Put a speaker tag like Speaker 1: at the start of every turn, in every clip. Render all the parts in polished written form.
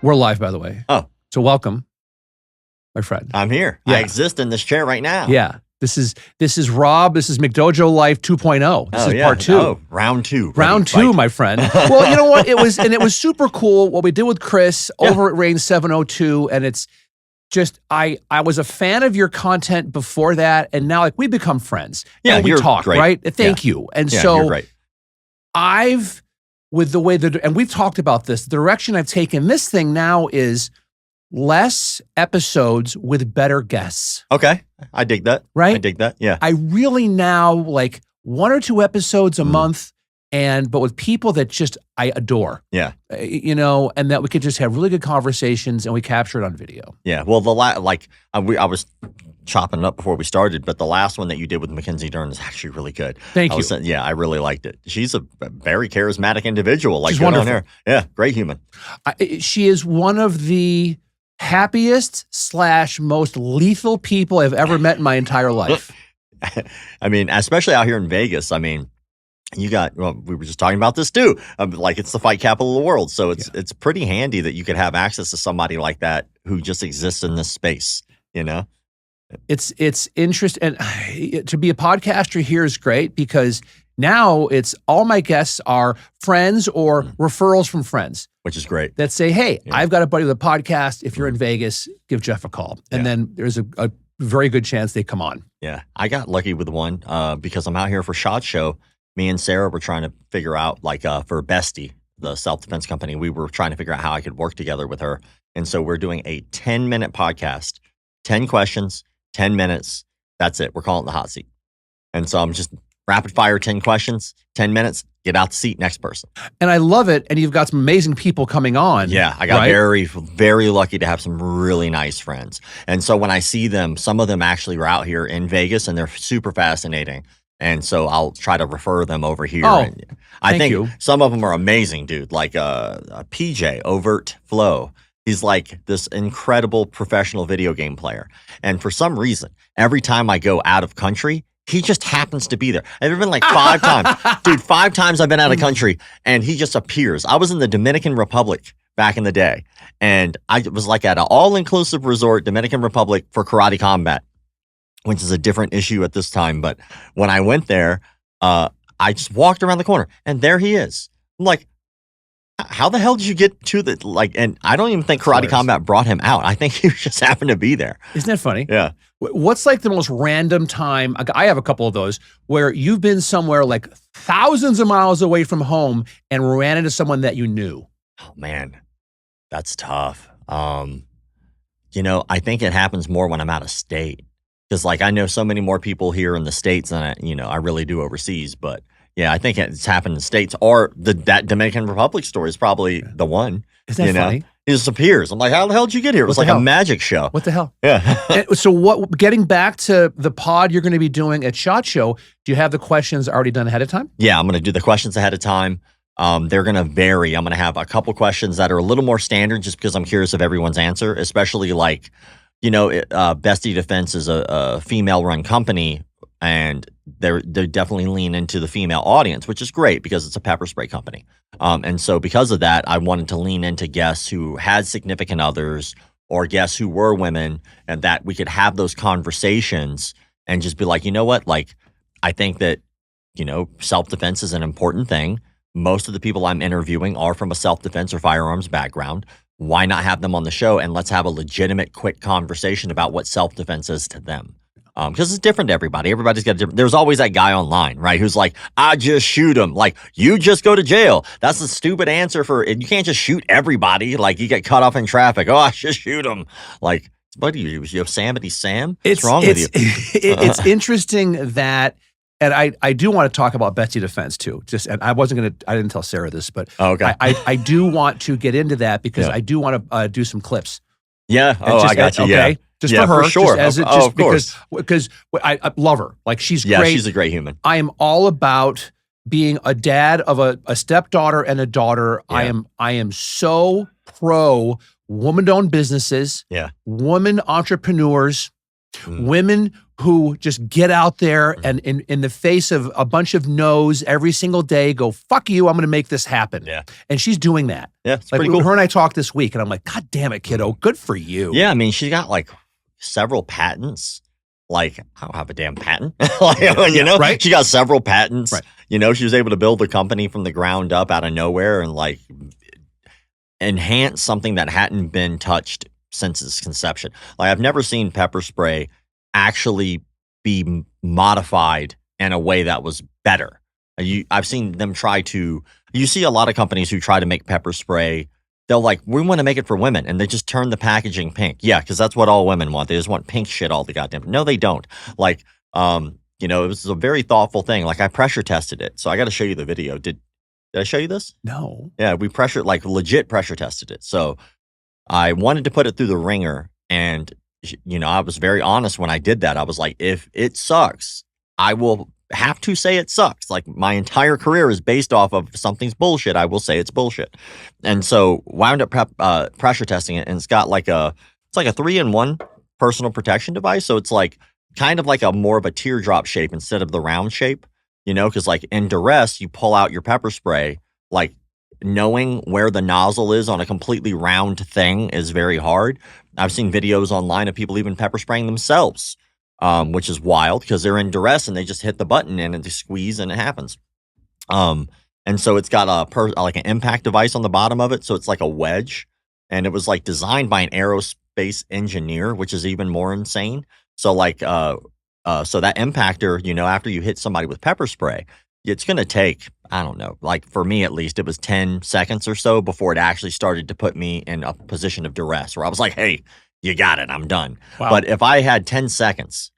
Speaker 1: We're live, by the way.
Speaker 2: Oh.
Speaker 1: So welcome, my friend.
Speaker 2: I'm here.
Speaker 1: Yeah.
Speaker 2: I exist in this chair right now.
Speaker 1: Yeah. This is Rob. This is McDojo Life 2.0. This is part 2.
Speaker 2: Oh, round 2.
Speaker 1: Round 2, my friend. Well, you know what? It was super cool what we did with Chris over at Range 702, and it's just I was a fan of your content before that, and now like we become friends.
Speaker 2: Yeah,
Speaker 1: and we
Speaker 2: you're
Speaker 1: talk,
Speaker 2: great.
Speaker 1: right? Thank you. And
Speaker 2: Yeah,
Speaker 1: so
Speaker 2: you're great.
Speaker 1: with the way that, and we've talked about this, the direction I've taken this thing now is less episodes with better guests.
Speaker 2: Okay. I dig that.
Speaker 1: Right?
Speaker 2: I dig that. Yeah.
Speaker 1: I really now like 1 or 2 episodes a month, but with people that just I adore.
Speaker 2: Yeah.
Speaker 1: And that we could just have really good conversations and we capture it on video.
Speaker 2: Yeah. Well, I was chopping it up before we started, but the last one that you did with Mackenzie Dern is actually really good.
Speaker 1: Thank you.
Speaker 2: Yeah, I really liked it. She's a very charismatic individual. Like,
Speaker 1: she's wonderful.
Speaker 2: Her. Yeah, great human.
Speaker 1: She is one of the happiest / most lethal people I've ever met in my entire life.
Speaker 2: I mean, especially out here in Vegas. I mean, we were just talking about this too. Like, it's the fight capital of the world. So it's pretty handy that you could have access to somebody like that who just exists in this space, you know?
Speaker 1: It's interesting. And to be a podcaster here is great because now it's all my guests are friends or referrals from friends.
Speaker 2: Which is great.
Speaker 1: That say, hey, I've got a buddy with a podcast. If you're in Vegas, give Jeff a call. And then there's a very good chance they come on.
Speaker 2: Yeah. I got lucky with one because I'm out here for SHOT Show. Me and Sarah were trying to figure out, for Bestie, the self-defense company, we were trying to figure out how I could work together with her. And so we're doing a 10-minute podcast, 10 questions, 10 minutes. That's it. We're calling it the hot seat. And so I'm just rapid fire 10 questions, 10 minutes, get out the seat, next person.
Speaker 1: And I love it. And you've got some amazing people coming on.
Speaker 2: Yeah, I got very, very lucky to have some really nice friends. And so when I see them, some of them actually were out here in Vegas and they're super fascinating. And so I'll try to refer them over here.
Speaker 1: Oh,
Speaker 2: and I think
Speaker 1: you.
Speaker 2: Some of them are amazing, dude. Like PJ, Overt Flow. He's like this incredible professional video game player. And for some reason, every time I go out of country, he just happens to be there. I've been like 5 times. Dude, 5 times I've been out of country and he just appears. I was in the Dominican Republic back in the day. And I was like at an all-inclusive resort, Dominican Republic, for karate combat, which is a different issue at this time. But when I went there, I just walked around the corner and there he is. I'm like, how the hell did you get to and I don't even think Karate Combat brought him out. I think he just happened to be there.
Speaker 1: Isn't that funny?
Speaker 2: Yeah.
Speaker 1: What's like the most random time? I have a couple of those where you've been somewhere like thousands of miles away from home and ran into someone that you knew.
Speaker 2: Oh man, that's tough. I think it happens more when I'm out of state. Because I know so many more people here in the States than I really do overseas, but yeah, I think it's happened in the States, or that Dominican Republic story is probably the one.
Speaker 1: Isn't that funny?
Speaker 2: He just appears. I'm like, how the hell did you get here? It was like a magic show.
Speaker 1: What the hell?
Speaker 2: Yeah.
Speaker 1: So getting back to the pod you're going to be doing at SHOT Show, do you have the questions already done ahead of time?
Speaker 2: Yeah, I'm going to do the questions ahead of time. They're going to vary. I'm going to have a couple questions that are a little more standard just because I'm curious of everyone's answer, especially Bestie Defense is a female-run company, and they definitely lean into the female audience, which is great because it's a pepper spray company. And so because of that, I wanted to lean into guests who had significant others or guests who were women, and that we could have those conversations and just be like, you know what? I think that, self-defense is an important thing. Most of the people I'm interviewing are from a self-defense or firearms background. Why not have them on the show and let's have a legitimate, quick conversation about what self-defense is to them? Because it's different to everybody. Everybody's got a different. There's always that guy online, right? Who's like, I just shoot him. Like, you just go to jail. That's a stupid answer you can't just shoot everybody. Like, you get cut off in traffic. Oh, I just shoot him. Like, buddy, you have Yosemite Sam? What's wrong with you?
Speaker 1: It's interesting that, and I do want to talk about Bestie Defense too. And I didn't tell Sarah this, but
Speaker 2: okay.
Speaker 1: I do want to get into that because I do want to do some clips.
Speaker 2: Yeah. I got you.
Speaker 1: Okay.
Speaker 2: Yeah.
Speaker 1: Just for her,
Speaker 2: for sure.
Speaker 1: Because I love her. Like, she's great.
Speaker 2: Yeah, she's a great human.
Speaker 1: I am all about being a dad of a stepdaughter and a daughter.
Speaker 2: Yeah.
Speaker 1: I am so pro woman-owned businesses, women entrepreneurs, women who just get out there and in the face of a bunch of no's every single day go, fuck you, I'm going to make this happen.
Speaker 2: Yeah.
Speaker 1: And she's doing that.
Speaker 2: Yeah, it's pretty cool.
Speaker 1: Her and I talked this week, and I'm like, God damn it, kiddo, good for you.
Speaker 2: Yeah, I mean, she got like several patents. Like, I don't have a damn patent. Like, you know,
Speaker 1: right?
Speaker 2: She got several patents.
Speaker 1: Right.
Speaker 2: You know, she was able to build the company from the ground up out of nowhere and like enhance something that hadn't been touched since its conception. Like, I've never seen pepper spray actually be modified in a way that was better. I've seen them try to, you see a lot of companies who try to make pepper spray. They'll like, we want to make it for women, and they just turn the packaging pink. Yeah, because that's what all women want. They just want pink shit all the goddamn. No, they don't. Like, you know, it was a very thoughtful thing. Like, I pressure tested it, so I got to show you the video. Did I show you this?
Speaker 1: No.
Speaker 2: Yeah, we legit pressure tested it. So I wanted to put it through the ringer, and you know, I was very honest when I did that. I was like, if it sucks, I will have to say it sucks. Like, my entire career is based off of something's bullshit. I will say it's bullshit. And so wound up pressure testing it, and it's got like a 3-in-1 personal protection device. So it's like kind of like a more of a teardrop shape instead of the round shape, you know, because like in duress, you pull out your pepper spray, like knowing where the nozzle is on a completely round thing is very hard. I've seen videos online of people even pepper spraying themselves, which is wild because they're in duress and they just hit the button and they squeeze and it happens. And so it's got like an impact device on the bottom of it. So it's like a wedge, and it was like designed by an aerospace engineer, which is even more insane. So like, so that impactor, you know, after you hit somebody with pepper spray, it's going to take, I don't know, like for me at least, it was 10 seconds or so before it actually started to put me in a position of duress where I was like, hey, you got it, I'm done. Wow. But if I had 10 seconds,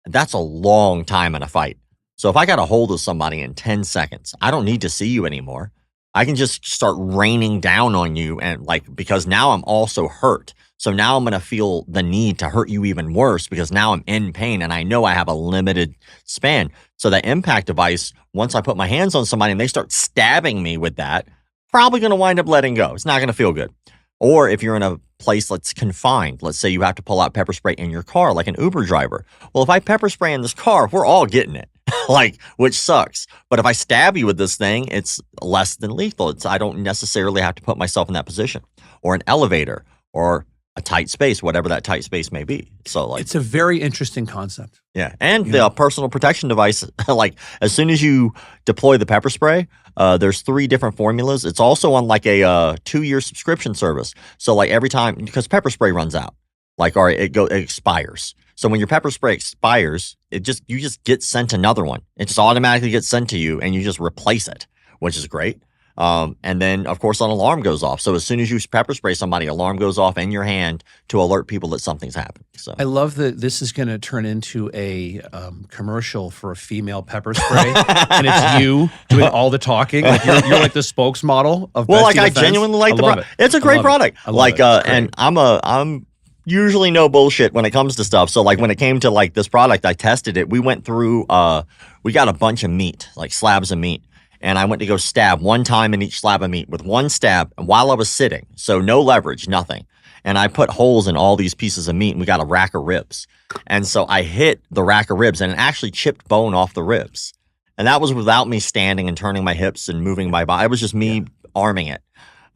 Speaker 2: that's a long time in a fight. So if I got a hold of somebody in 10 seconds, I don't need to see you anymore. I can just start raining down on you, and like, because now I'm also hurt. So now I'm going to feel the need to hurt you even worse because now I'm in pain and I know I have a limited span. So that impact device, once I put my hands on somebody and they start stabbing me with that, probably going to wind up letting go. It's not going to feel good. Or if you're in a place that's confined, let's say you have to pull out pepper spray in your car like an Uber driver. Well, if I pepper spray in this car, we're all getting it, like, which sucks. But if I stab you with this thing, it's less than lethal. I don't necessarily have to put myself in that position. Or an elevator or a tight space, whatever that tight space may be. So like,
Speaker 1: it's a very interesting concept.
Speaker 2: Yeah. And the personal protection device, like as soon as you deploy the pepper spray, there's 3 different formulas. It's also on like a 2-year subscription service. So like every time, because pepper spray runs out, like, or it expires. So when your pepper spray expires, you just get sent another one. It just automatically gets sent to you and you just replace it, which is great. And then, of course, an alarm goes off. So as soon as you pepper spray somebody, alarm goes off in your hand to alert people that something's happened. So
Speaker 1: I love that this is going to turn into a commercial for a female pepper spray, and it's you doing all the talking. Like you're like the spokesmodel of.
Speaker 2: Well,
Speaker 1: Bestie
Speaker 2: like
Speaker 1: Defense.
Speaker 2: I genuinely like the product. It's a great product. Like, and I'm usually no bullshit when it comes to stuff. So like when it came to like this product, I tested it. We went through. We got a bunch of meat, like slabs of meat. And I went to go stab one time in each slab of meat with one stab while I was sitting. So no leverage, nothing. And I put holes in all these pieces of meat, and we got a rack of ribs. And so I hit the rack of ribs, and it actually chipped bone off the ribs. And that was without me standing and turning my hips and moving my body. It was just me arming it.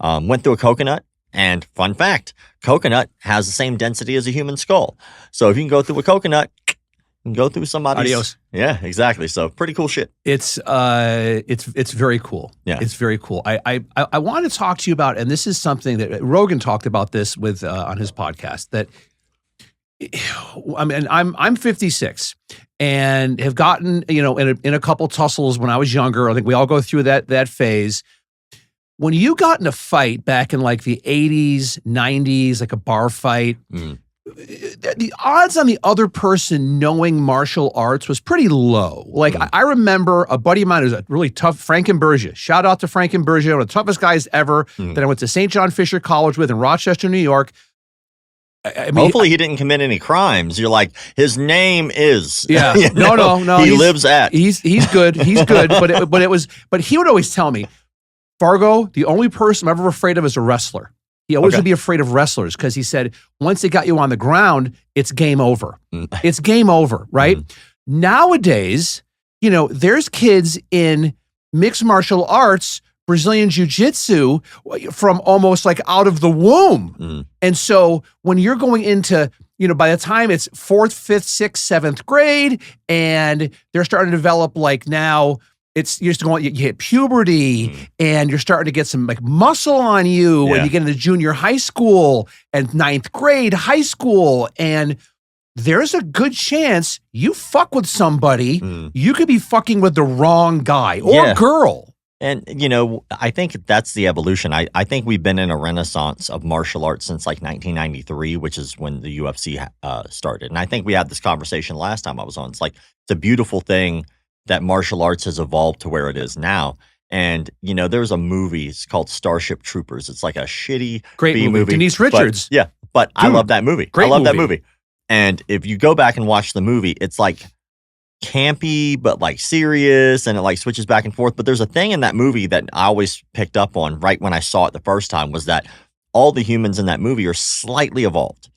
Speaker 2: Went through a coconut. And fun fact, coconut has the same density as a human skull. So if you can go through a coconut, and go through somebody's.
Speaker 1: Adios.
Speaker 2: Yeah, exactly. So pretty cool shit.
Speaker 1: It's very cool. Yeah, it's very cool. I want to talk to you about, and this is something that Rogan talked about this with on his podcast. That I mean, I'm 56 and have gotten in a couple tussles when I was younger. I think we all go through that phase. When you got in a fight back in like the 80s, 90s, like a bar fight. The odds on the other person knowing martial arts was pretty low. Like I remember a buddy of mine who's a really tough, Frankenbergia. Shout out to Frankenbergia, one of the toughest guys ever that I went to St. John Fisher College with in Rochester, New York. I mean,
Speaker 2: hopefully he didn't commit any crimes. You're like, his name is.
Speaker 1: Yeah. No.
Speaker 2: He lives at.
Speaker 1: He's good. He's good. But he would always tell me, Fargo, the only person I'm ever afraid of is a wrestler. He always would be afraid of wrestlers because he said, once they got you on the ground, it's game over. It's game over, right? Nowadays, there's kids in mixed martial arts, Brazilian jiu-jitsu from almost like out of the womb. And so when you're going into, by the time it's 4th, 5th, 6th, 7th grade, and they're starting to develop like now, you hit puberty and you're starting to get some like muscle on you and you get into junior high school and 9th grade high school, and there's a good chance you fuck with somebody, you could be fucking with the wrong guy or girl.
Speaker 2: And, I think that's the evolution. I think we've been in a renaissance of martial arts since like 1993, which is when the UFC started. And I think we had this conversation last time I was on. It's like, it's a beautiful thing that martial arts has evolved to where it is now. And, there's a movie, it's called Starship Troopers. It's like a shitty
Speaker 1: great movie. Denise Richards.
Speaker 2: But I love that movie.
Speaker 1: Great
Speaker 2: I love that
Speaker 1: movie.
Speaker 2: movie. And if you go back and watch the movie, it's like campy, but like serious, and it like switches back and forth. But there's a thing in that movie that I always picked up on right when I saw it the first time, was that all the humans in that movie are slightly evolved,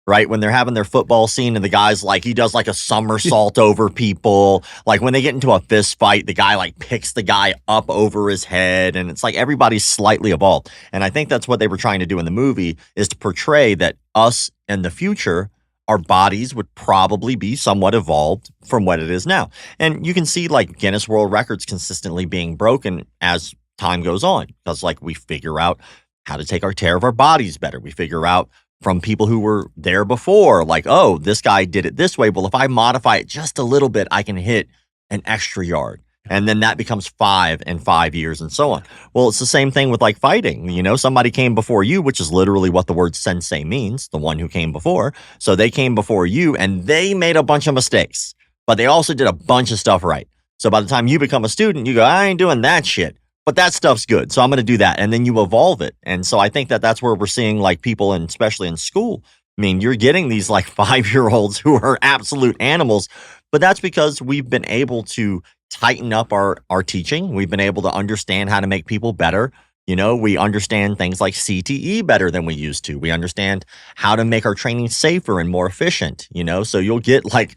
Speaker 2: right? When they're having their football scene and the guy's like, he does like a somersault over people. Like when they get into a fist fight, the guy like picks the guy up over his head, and it's like everybody's slightly evolved. And I think that's what they were trying to do in the movie, is to portray that us in the future, our bodies would probably be somewhat evolved from what it is now. And you can see like Guinness World Records consistently being broken as time goes on, because like we figure out how to take care of our bodies better. We figure out from people who were there before, like, oh, this guy did it this way. Well, if I modify it just a little bit, I can hit an extra yard. And then that becomes 5 in 5 years and so on. Well, it's the same thing with like fighting. Somebody came before you, which is literally what the word sensei means, the one who came before. So they came before you and they made a bunch of mistakes, but they also did a bunch of stuff right. So by the time you become a student, you go, I ain't doing that shit, but that stuff's good. So I'm going to do that. And then you evolve it. And so I think that that's where we're seeing like people, and especially in school. I mean, you're getting these like 5-year-olds who are absolute animals, but that's because we've been able to tighten up our teaching. We've been able to understand how to make people better. We understand things like CTE better than we used to. We understand how to make our training safer and more efficient, so you'll get like,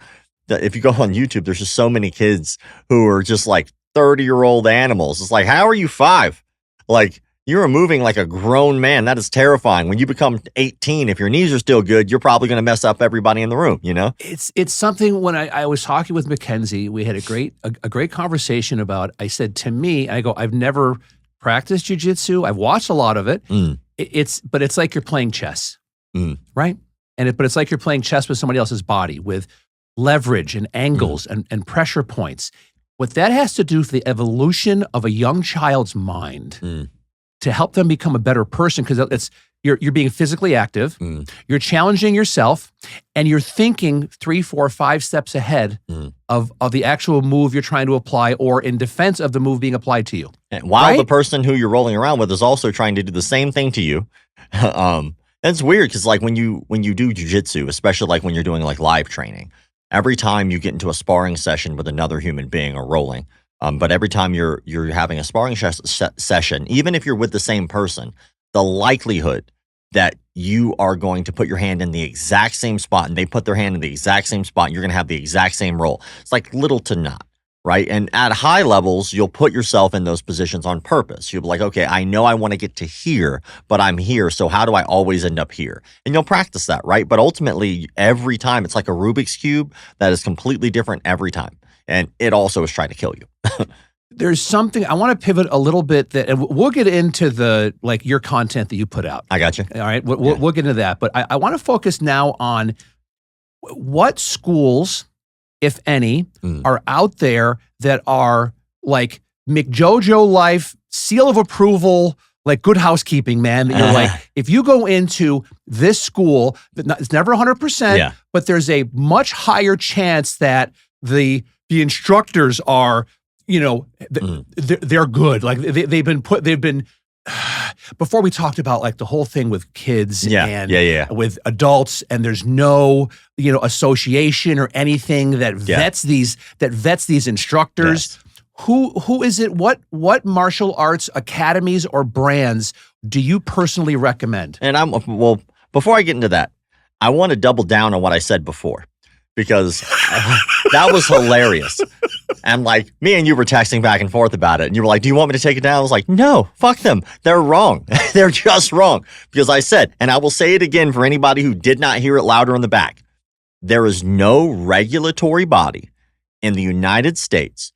Speaker 2: if you go on YouTube, there's just so many kids who are just like 30-year-old animals. It's like, how are you 5? Like, you're moving like a grown man. That is terrifying. When you become 18, if your knees are still good, you're probably going to mess up everybody in the room,
Speaker 1: It's something. When I was talking with Mackenzie, we had a great conversation about, I said to me, I've never practiced jiu-jitsu. I've watched a lot of it. But it's like you're playing chess, right? But it's like you're playing chess with somebody else's body, with leverage and angles and pressure points. What that has to do with the evolution of a young child's mind, to help them become a better person, because you're being physically active, you're challenging yourself, and you're thinking 3, 4, 5 steps ahead of the actual move you're trying to apply, or in defense of the move being applied to you.
Speaker 2: And while the person who you're rolling around with is also trying to do the same thing to you. And it's weird because like when you do jiu-jitsu, especially like when you're doing like live training, every time you get into a sparring session with another human being or rolling, but every time you're having a sparring session, even if you're with the same person, the likelihood that you are going to put your hand in the exact same spot and they put their hand in the exact same spot, and you're going to have the exact same roll. It's like little to not, right? And at high levels, you'll put yourself in those positions on purpose. You'll be like, okay, I know I want to get to here, but I'm here. So how do I always end up here? And you'll practice that, right? But ultimately, every time, it's like a Rubik's Cube that is completely different every time. And it also is trying to kill you.
Speaker 1: There's something, I want to pivot a little bit, and we'll get into your content that you put out.
Speaker 2: I got you.
Speaker 1: All right, we'll get into that. But I want to focus now on what schools, if any, are out there that are like McDojo Life, seal of approval, like Good Housekeeping, man. That you're like, if you go into this school, it's never 100%, but there's a much higher chance that the instructors are, they're good. Like they've been before we talked about like the whole thing with kids and with adults, and there's no, association or anything that vets these instructors. Who is it? What martial arts academies or brands do you personally recommend?
Speaker 2: And well, before I get into that, I want to double down on what I said before because that was hilarious. And like me and you were texting back and forth about it. And you were like, do you want me to take it down? I was like, no, fuck them. They're wrong. They're just wrong. Because I said, and I will say it again for anybody who did not hear it louder in the back. There is no regulatory body in the United States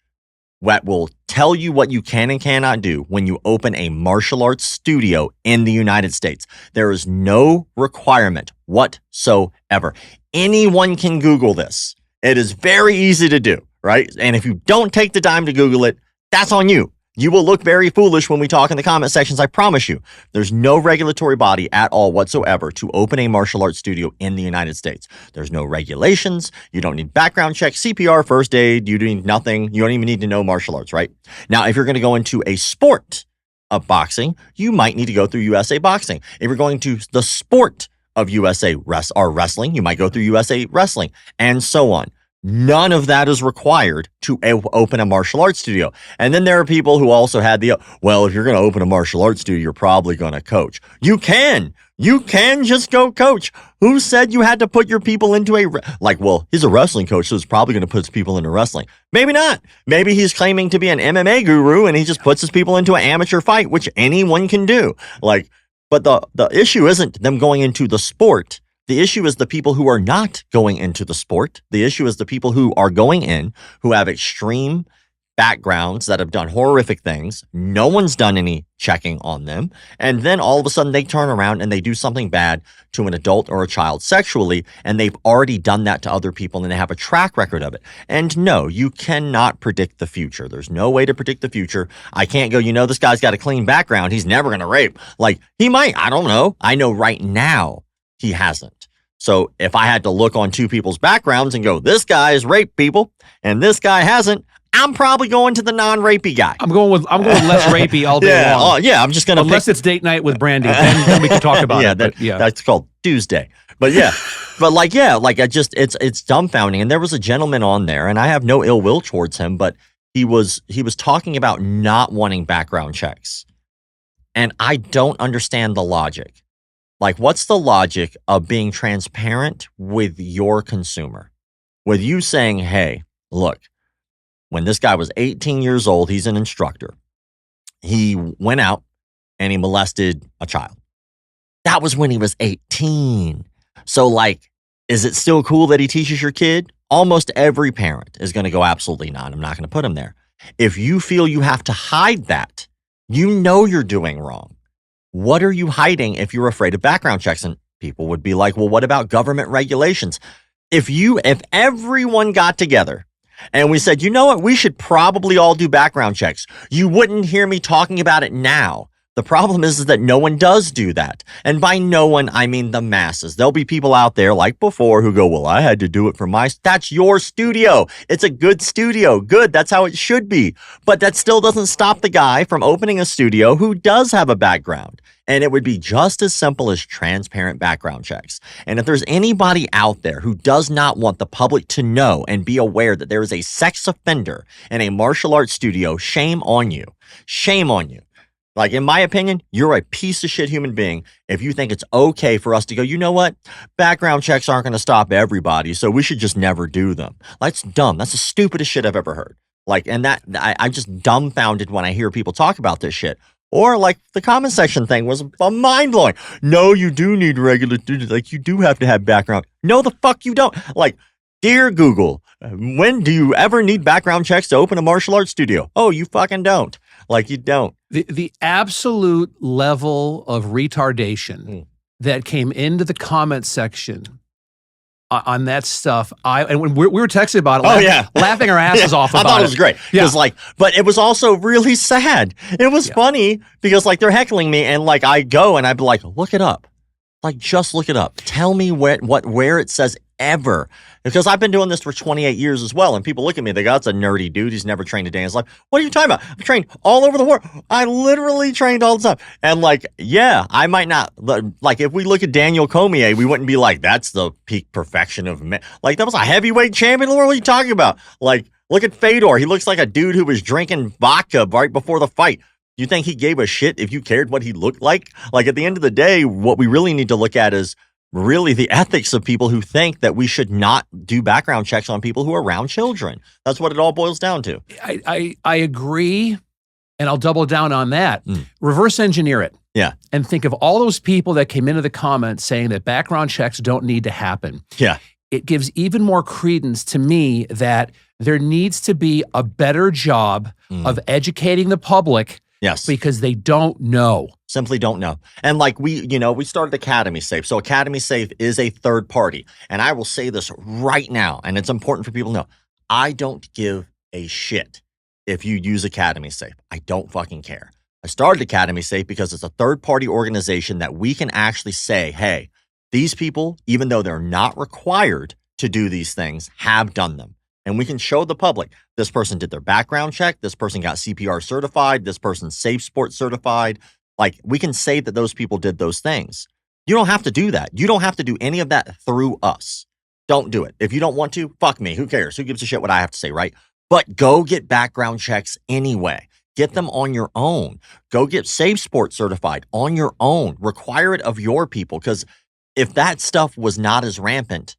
Speaker 2: that will tell you what you can and cannot do when you open a martial arts studio in the United States. There is no requirement whatsoever. Anyone can Google this. It is very easy to do, right? And if you don't take the time to Google it, that's on you. You will look very foolish when we talk in the comment sections, I promise you. There's no regulatory body at all whatsoever to open a martial arts studio in the United States. There's no regulations. You don't need background checks, CPR, first aid. You need nothing. You don't even need to know martial arts, right? Now, if you're going to go into a sport of boxing, you might need to go through USA Boxing. If you're going to the sport of USA Wrestling, you might go through USA Wrestling, and so on. None of that is required to open a martial arts studio. And then there are people who also had well, if you're going to open a martial arts studio, you're probably going to coach. You can just go coach. Who said you had to put your people into well, he's a wrestling coach, so he's probably going to put his people into wrestling. Maybe not. Maybe he's claiming to be an MMA guru and he just puts his people into an amateur fight, which anyone can do. But the issue isn't them going into the sport. The issue is the people who are not going into the sport. The issue is the people who are going in, who have extreme backgrounds that have done horrific things. No one's done any checking on them. And then all of a sudden they turn around and they do something bad to an adult or a child sexually. And they've already done that to other people and they have a track record of it. And no, you cannot predict the future. There's no way to predict the future. I can't go, this guy's got a clean background. He's never going to rape. He might. I don't know. I know right now he hasn't. So if I had to look on two people's backgrounds and go, this guy has raped people and this guy hasn't, I'm probably going to the non-rapey guy. I'm going with
Speaker 1: less rapey all day long.
Speaker 2: Yeah, I'm just going to
Speaker 1: unless it's date night with Brandy, then we can talk about it.
Speaker 2: That's called Tuesday. But yeah, it's dumbfounding. And there was a gentleman on there, and I have no ill will towards him, but he was talking about not wanting background checks, and I don't understand the logic. What's the logic of being transparent with your consumer? With you saying, hey, look, when this guy was 18 years old, he's an instructor. He went out and he molested a child. That was when he was 18. So, is it still cool that he teaches your kid? Almost every parent is going to go, absolutely not. I'm not going to put him there. If you feel you have to hide that, you're doing wrong. What are you hiding if you're afraid of background checks? And people would be like, well, what about government regulations? If everyone got together and we said, you know what, we should probably all do background checks, you wouldn't hear me talking about it now. The problem is that no one does do that. And by no one, I mean the masses. There'll be people out there like before who go, well, I had to do it for that's your studio. It's a good studio. Good. That's how it should be. But that still doesn't stop the guy from opening a studio who does have a background. And it would be just as simple as transparent background checks. And if there's anybody out there who does not want the public to know and be aware that there is a sex offender in a martial arts studio, shame on you. Shame on you. In my opinion, you're a piece of shit human being if you think it's okay for us to go, you know what? Background checks aren't going to stop everybody, so we should just never do them. That's dumb. That's the stupidest shit I've ever heard. I'm just dumbfounded when I hear people talk about this shit. Or the comment section thing was mind-blowing. No, you do need regular, you do have to have background. No, the fuck you don't. Dear Google, when do you ever need background checks to open a martial arts studio? Oh, you fucking don't. You don't.
Speaker 1: The absolute level of retardation that came into the comment section on that stuff, and when we were texting about it, laughing our asses off about it.
Speaker 2: I thought it was great. Yeah. But it was also really sad. It was funny because they're heckling me and I go and I'd be like, look it up. Just look it up. Tell me where it says ever. Because I've been doing this for 28 years as well. And people look at me, they go, that's a nerdy dude. He's never trained a day in his life. What are you talking about? I've trained all over the world. I literally trained all the time. And I might not, if we look at Daniel Cormier, we wouldn't be like, that's the peak perfection of men. That was a heavyweight champion. What are you talking about? Look at Fedor. He looks like a dude who was drinking vodka right before the fight. You think he gave a shit if you cared what he looked like? Like, at the end of the day, what we really need to look at is really the ethics of people who think that we should not do background checks on people who are around children. That's what it all boils down to.
Speaker 1: I agree, and I'll double down on that. Reverse engineer it.
Speaker 2: Yeah.
Speaker 1: And think of all those people that came into the comments saying that background checks don't need to happen.
Speaker 2: Yeah.
Speaker 1: It gives even more credence to me that there needs to be a better job of educating the public.
Speaker 2: Yes.
Speaker 1: Because they don't know.
Speaker 2: Simply don't know. And like we started Academy Safe. So Academy Safe is a third party. And I will say this right now, and it's important for people to know, I don't give a shit if you use Academy Safe. I don't fucking care. I started Academy Safe because it's a third party organization that we can actually say, hey, these people, even though they're not required to do these things, have done them. And we can show the public, this person did their background check, this person got CPR certified, this person's Safe Sport certified. Like, we can say that those people did those things. You don't have to do that. You don't have to do any of that through us. Don't do it. If you don't want to, fuck me. Who cares? Who gives a shit what I have to say, right? But go get background checks anyway. Get them on your own. Go get Safe Sport certified on your own. Require it of your people, because if that stuff was not as rampant,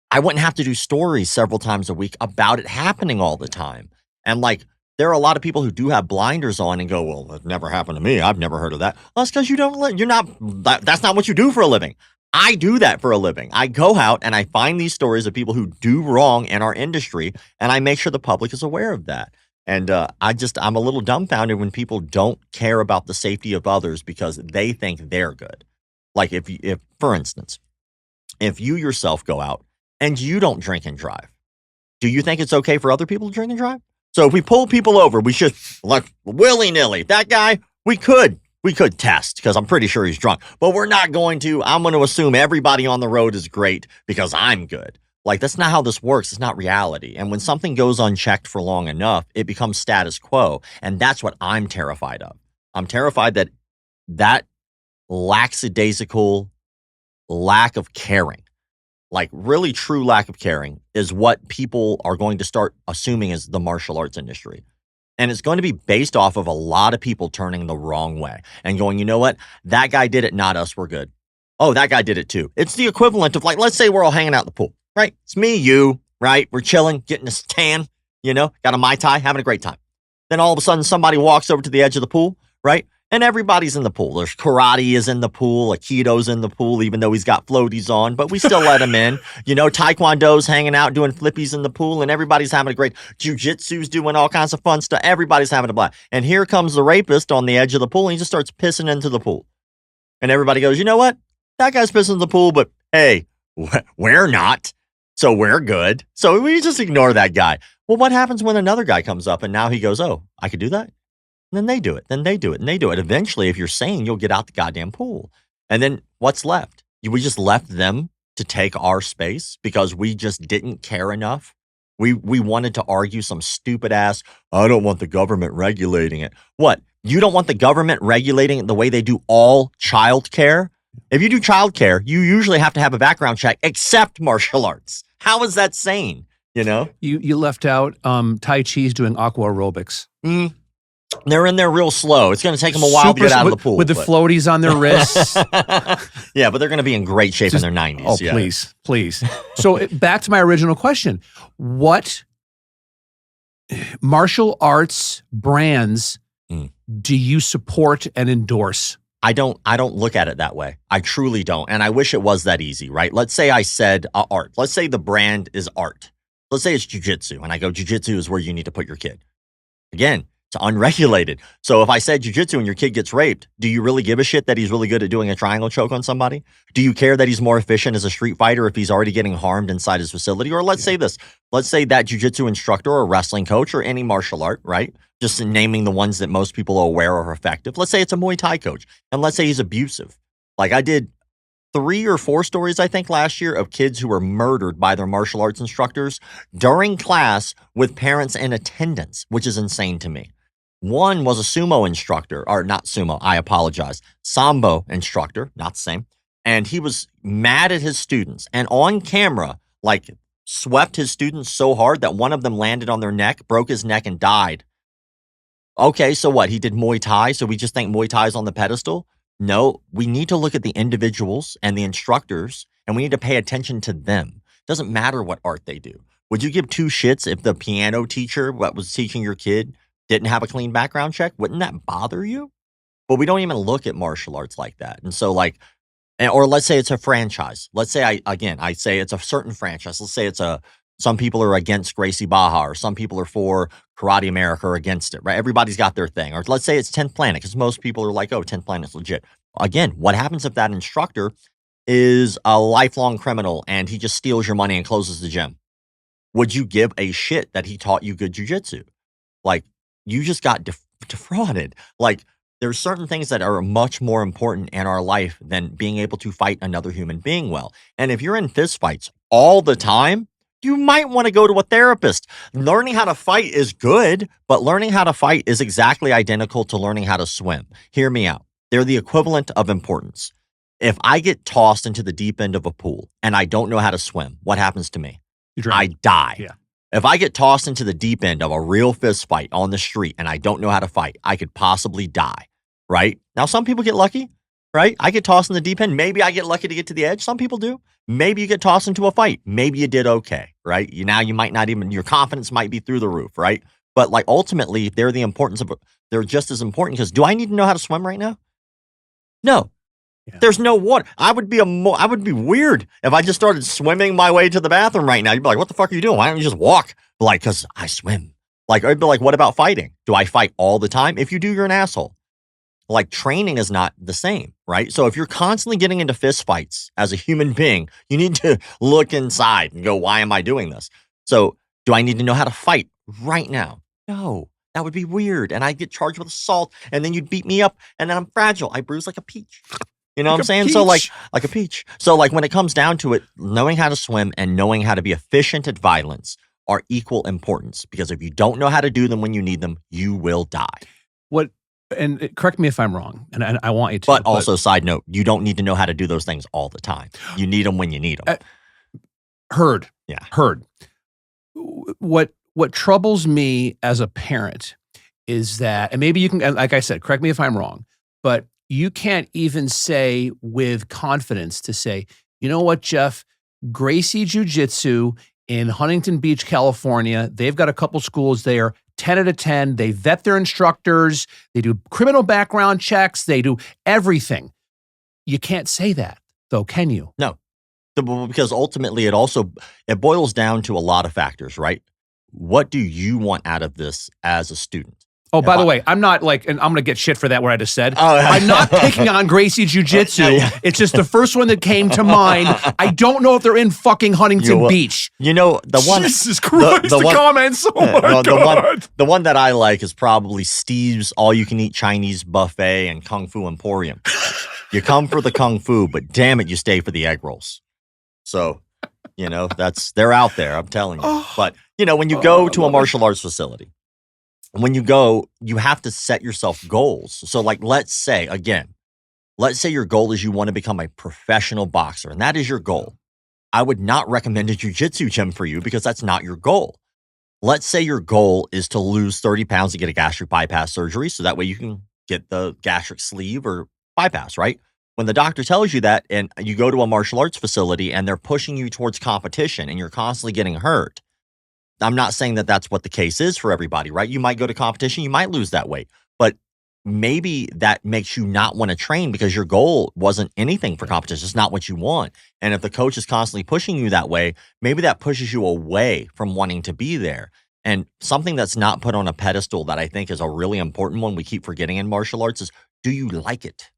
Speaker 2: I wouldn't have to do stories several times a week about it happening all the time. And like, there are a lot of people who do have blinders on and go, well, that never happened to me. I've never heard of that. Well, that's because that's not what you do for a living. I do that for a living. I go out and I find these stories of people who do wrong in our industry, and I make sure the public is aware of that. And I'm a little dumbfounded when people don't care about the safety of others because they think they're good. Like, if for instance, if you yourself go out and you don't drink and drive, do you think it's okay for other people to drink and drive? So if we pull people over, we should, like, willy-nilly. That guy, we could test, because I'm pretty sure he's drunk. But we're not going to. I'm going to assume everybody on the road is great because I'm good. Like, that's not how this works. It's not reality. And when something goes unchecked for long enough, it becomes status quo. And that's what I'm terrified of. I'm terrified that lackadaisical lack of caring, like really true lack of caring, is what people are going to start assuming is the martial arts industry. And it's going to be based off of a lot of people turning the wrong way and going, you know what? That guy did it, not us. We're good. Oh, that guy did it too. It's the equivalent of, like, let's say we're all hanging out in the pool, right? It's me, you, right? We're chilling, getting a tan, got a Mai Tai, having a great time. Then all of a sudden somebody walks over to the edge of the pool, right? And everybody's in the pool. There's karate is in the pool. Aikido's in the pool, even though he's got floaties on, but we still let him in. Taekwondo's hanging out doing flippies in the pool, and everybody's having a great, jiu-jitsu's doing all kinds of fun stuff. Everybody's having a blast. And here comes the rapist on the edge of the pool, and he just starts pissing into the pool. And everybody goes, you know what? That guy's pissing in the pool, but hey, we're not. So we're good. So we just ignore that guy. Well, what happens when another guy comes up and now he goes, oh, I could do that? And then they do it. Then they do it. And they do it. Eventually, if you're sane, you'll get out the goddamn pool. And then what's left? We just left them to take our space because we just didn't care enough. We wanted to argue some stupid ass, I don't want the government regulating it. What? You don't want the government regulating it the way they do all child care? If you do child care, you usually have to have a background check, except martial arts. How is that sane?
Speaker 1: You left out Tai Chi's doing aqua aerobics.
Speaker 2: They're in there real slow. It's going to take them a while to get out of the pool.
Speaker 1: With the floaties on their wrists.
Speaker 2: Yeah, but they're going to be in great shape in their 90s.
Speaker 1: Oh,
Speaker 2: yeah.
Speaker 1: Please. So back to my original question. What martial arts brands do you support and endorse?
Speaker 2: I don't look at it that way. I truly don't. And I wish it was that easy, right? Let's say I said art. Let's say the brand is art. Let's say it's jiu-jitsu. And I go, jiu-jitsu is where you need to put your kid. Again, it's unregulated. So if I said jiu-jitsu and your kid gets raped, do you really give a shit that he's really good at doing a triangle choke on somebody? Do you care that he's more efficient as a street fighter if he's already getting harmed inside his facility? Or let's say this. Let's say that jiu-jitsu instructor or wrestling coach or any martial art, right? Just naming the ones that most people are aware are effective. Let's say it's a Muay Thai coach. And let's say he's abusive. Like, I did 3 or 4 stories, I think, last year of kids who were murdered by their martial arts instructors during class with parents in attendance, which is insane to me. One was a sumo instructor, or not sumo, I apologize, sambo instructor, not the same. And he was mad at his students and on camera, like, swept his students so hard that one of them landed on their neck, broke his neck, and died Okay, so what? He did Muay Thai, so we just think Muay Thai is on the pedestal? No, we need to look at the individuals and the instructors, and we need to pay attention to them. Doesn't matter what art they do. Would you give two shits if the piano teacher what was teaching your kid didn't have a clean background check? Wouldn't that bother you? But we don't even look at martial arts like that. And so or let's say it's a franchise. Let's say I say it's a certain franchise. Let's say some people are against Gracie Baja, or some people are for Karate America or against it, right? Everybody's got their thing. Or let's say it's 10th Planet, because most people are like, oh, 10th Planet's legit. Again, what happens if that instructor is a lifelong criminal and he just steals your money and closes the gym? Would you give a shit that he taught you good jujitsu? Like, you just got defrauded. Like, there's certain things that are much more important in our life than being able to fight another human being well. And if you're in fist fights all the time, you might want to go to a therapist. Learning how to fight is good, but learning how to fight is exactly identical to learning how to swim. Hear me out. They're the equivalent of importance. If I get tossed into the deep end of a pool and I don't know how to swim, what happens to me? I die.
Speaker 1: Yeah.
Speaker 2: If I get tossed into the deep end of a real fist fight on the street and I don't know how to fight, I could possibly die, right? Now, some people get lucky, right? I get tossed in the deep end. Maybe I get lucky to get to the edge. Some people do. Maybe you get tossed into a fight. Maybe you did okay, right? You might not even, your confidence might be through the roof, right? But like ultimately, they're they're just as important, because do I need to know how to swim right now? No. Yeah. There's no water. I would be weird if I just started swimming my way to the bathroom right now. You'd be like, what the fuck are you doing? Why don't you just walk? Like, because I swim. Like, I'd be like, what about fighting? Do I fight all the time? If you do, you're an asshole. Like, training is not the same, right? So if you're constantly getting into fist fights as a human being, you need to look inside and go, why am I doing this? So do I need to know how to fight right now? No, that would be weird. And I'd get charged with assault, and then you'd beat me up, and then I'm fragile. I bruise like a peach. You know what I'm saying? So like a peach. So like when it comes down to it, knowing how to swim and knowing how to be efficient at violence are equal importance, because if you don't know how to do them when you need them, you will die.
Speaker 1: And correct me if I'm wrong, and I want you to.
Speaker 2: But also, side note, you don't need to know how to do those things all the time. You need them when you need them.
Speaker 1: Heard.
Speaker 2: Yeah.
Speaker 1: Heard. What troubles me as a parent is that, and maybe you can, like I said, correct me if I'm wrong, but you can't even say with confidence to say, you know what, Jeff, Gracie Jiu-Jitsu in Huntington Beach, California, they've got a couple schools there. 10 out of 10. They vet their instructors. They do criminal background checks. They do everything. You can't say that, though, can you?
Speaker 2: No, because ultimately it boils down to a lot of factors, right? What do you want out of this as a student?
Speaker 1: Oh, by the way, I'm not like, and I'm going to get shit for that, what I just said. I'm not picking on Gracie Jiu-Jitsu. It's just the first one that came to mind. I don't know if they're in fucking Huntington Beach.
Speaker 2: You know, the one.
Speaker 1: Jesus Christ, the comments. Oh my God.
Speaker 2: The one that I like is probably Steve's All-You-Can-Eat Chinese Buffet and Kung Fu Emporium. You come for the Kung Fu, but damn it, you stay for the egg rolls. So, you know, they're out there, I'm telling you. But, you know, when you go to a martial arts facility, when you go, you have to set yourself goals. So like, let's say your goal is you want to become a professional boxer, and that is your goal. I would not recommend a jiu-jitsu gym for you, because that's not your goal. Let's say your goal is to lose 30 pounds to get a gastric bypass surgery, so that way you can get the gastric sleeve or bypass, right? When the doctor tells you that, and you go to a martial arts facility and they're pushing you towards competition and you're constantly getting hurt, I'm not saying that that's what the case is for everybody, right? You might go to competition, you might lose that weight, but maybe that makes you not want to train because your goal wasn't anything for competition. It's not what you want. And if the coach is constantly pushing you that way, maybe that pushes you away from wanting to be there. And something that's not put on a pedestal that I think is a really important one we keep forgetting in martial arts is, do you like it?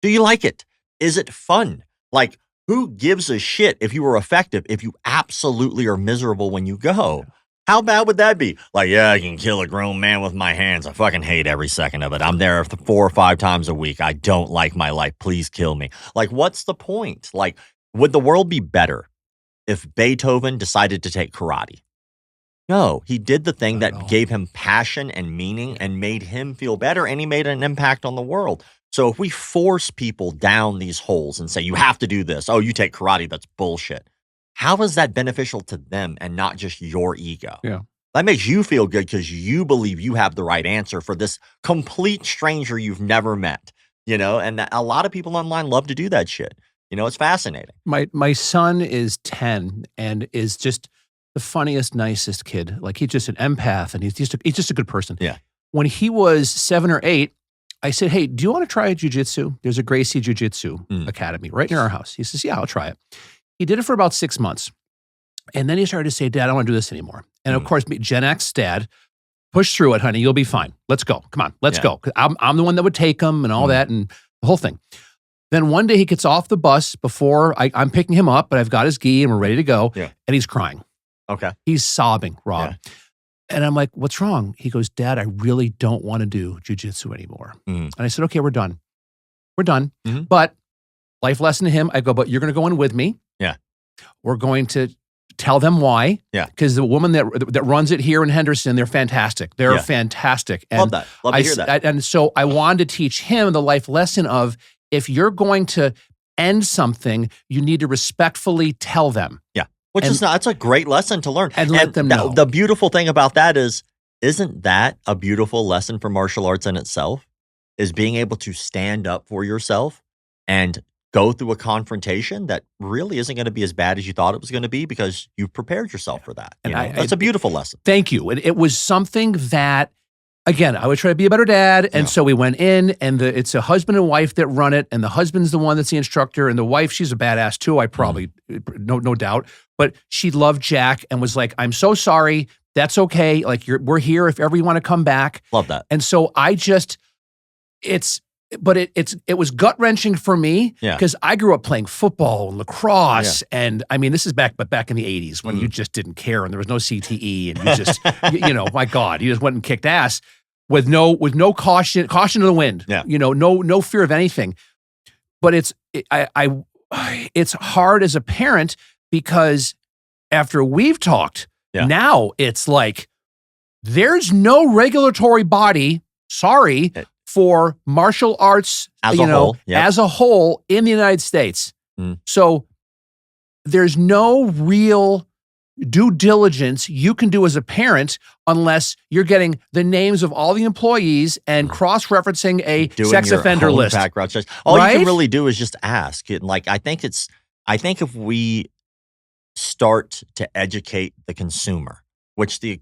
Speaker 2: Do you like it? Is it fun? Like, who gives a shit if you were effective if you absolutely are miserable when you go? How bad would that be? Like, yeah, I can kill a grown man with my hands. I fucking hate every second of it. I'm there 4 or 5 times a week. I don't like my life. Please kill me. Like, what's the point? Like, would the world be better if Beethoven decided to take karate? No, he did the thing that gave him passion and meaning and made him feel better, and he made an impact on the world. So if we force people down these holes and say, you have to do this, oh, you take karate, that's bullshit. How is that beneficial to them and not just your ego?
Speaker 1: Yeah.
Speaker 2: That makes you feel good because you believe you have the right answer for this complete stranger you've never met, and a lot of people online love to do that shit. It's fascinating.
Speaker 1: My son is 10 and is just the funniest, nicest kid. Like he's just an empath and he's just a good person.
Speaker 2: Yeah.
Speaker 1: When he was 7 or 8, I said, "Hey, do you want to try jujitsu? There's a Gracie Jiu-Jitsu academy right near our house." He says, "Yeah, I'll try it." He did it for about 6 months. And then he started to say, "Dad, I don't want to do this anymore." And of course, Gen X dad, push through it, honey. You'll be fine. Let's go. Come on, let's go. 'Cause I'm the one that would take him and all that and the whole thing. Then one day he gets off the bus before I'm picking him up, but I've got his gi and we're ready to go.
Speaker 2: Yeah.
Speaker 1: And he's crying.
Speaker 2: Okay.
Speaker 1: He's sobbing, Rob.
Speaker 2: Yeah.
Speaker 1: And I'm like, "What's wrong?" He goes, "Dad, I really don't want to do jujitsu anymore." And I said, "Okay, we're done. We're done." But life lesson to him, I go, "But you're going to go in with me.
Speaker 2: Yeah.
Speaker 1: We're going to tell them why."
Speaker 2: Yeah.
Speaker 1: Because the woman that runs it here in Henderson, they're fantastic. They're fantastic. And
Speaker 2: Love that. Love to hear that.
Speaker 1: And so I wanted to teach him the life lesson of, if you're going to end something, you need to respectfully tell them.
Speaker 2: Yeah. That's a great lesson to learn.
Speaker 1: And let them know.
Speaker 2: The beautiful thing about that isn't that a beautiful lesson for martial arts in itself? Is being able to stand up for yourself and go through a confrontation that really isn't going to be as bad as you thought it was going to be because you've prepared yourself for that. That's a beautiful lesson.
Speaker 1: Thank you. And it was something that, again, I would try to be a better dad. And so we went in and it's a husband and wife that run it. And the husband's the one that's the instructor. And the wife, she's a badass too. I probably, no doubt. But she loved Jack and was like, "I'm so sorry. That's okay. Like we're here if ever you want to come back."
Speaker 2: Love that.
Speaker 1: And so it was gut wrenching for me because I grew up playing football and lacrosse. And I mean, this is back in the 80s when you just didn't care and there was no CTE and you just, my God, you just went and kicked ass with no caution to the wind, no fear of anything. But it's hard as a parent because after we've talked, now it's like, there's no regulatory body, for martial arts as a whole in the United States. So there's no real due diligence you can do as a parent unless you're getting the names of all the employees and cross-referencing a sex offender list.
Speaker 2: Background checks. All you can really do is just ask. I think if we start to educate the consumer, which the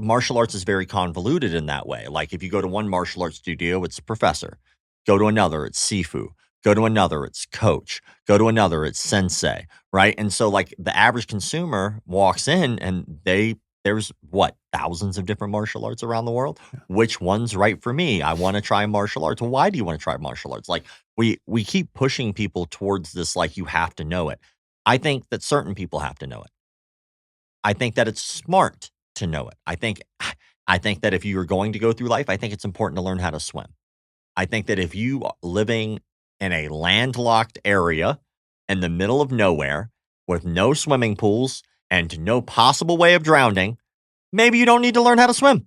Speaker 2: martial arts is very convoluted in that way. Like if you go to one martial arts studio, it's professor. Go to another, it's sifu. Go to another, it's coach. Go to another, it's sensei, right? And so like the average consumer walks in and there's thousands of different martial arts around the world. Which one's right for me? I want to try martial arts. Well, why do you want to try martial arts? Like we keep pushing people towards this, like you have to know it. I think that certain people have to know it. I think that it's smart to know it. I think that if you are going to go through life, I think it's important to learn how to swim. I think that if you are living in a landlocked area in the middle of nowhere with no swimming pools and no possible way of drowning, maybe you don't need to learn how to swim.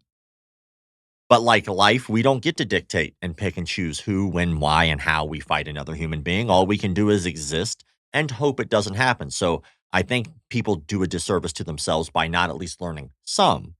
Speaker 2: But like life, we don't get to dictate and pick and choose who, when, why, and how we fight another human being. All we can do is exist and hope it doesn't happen. So I think people do a disservice to themselves by not at least learning some.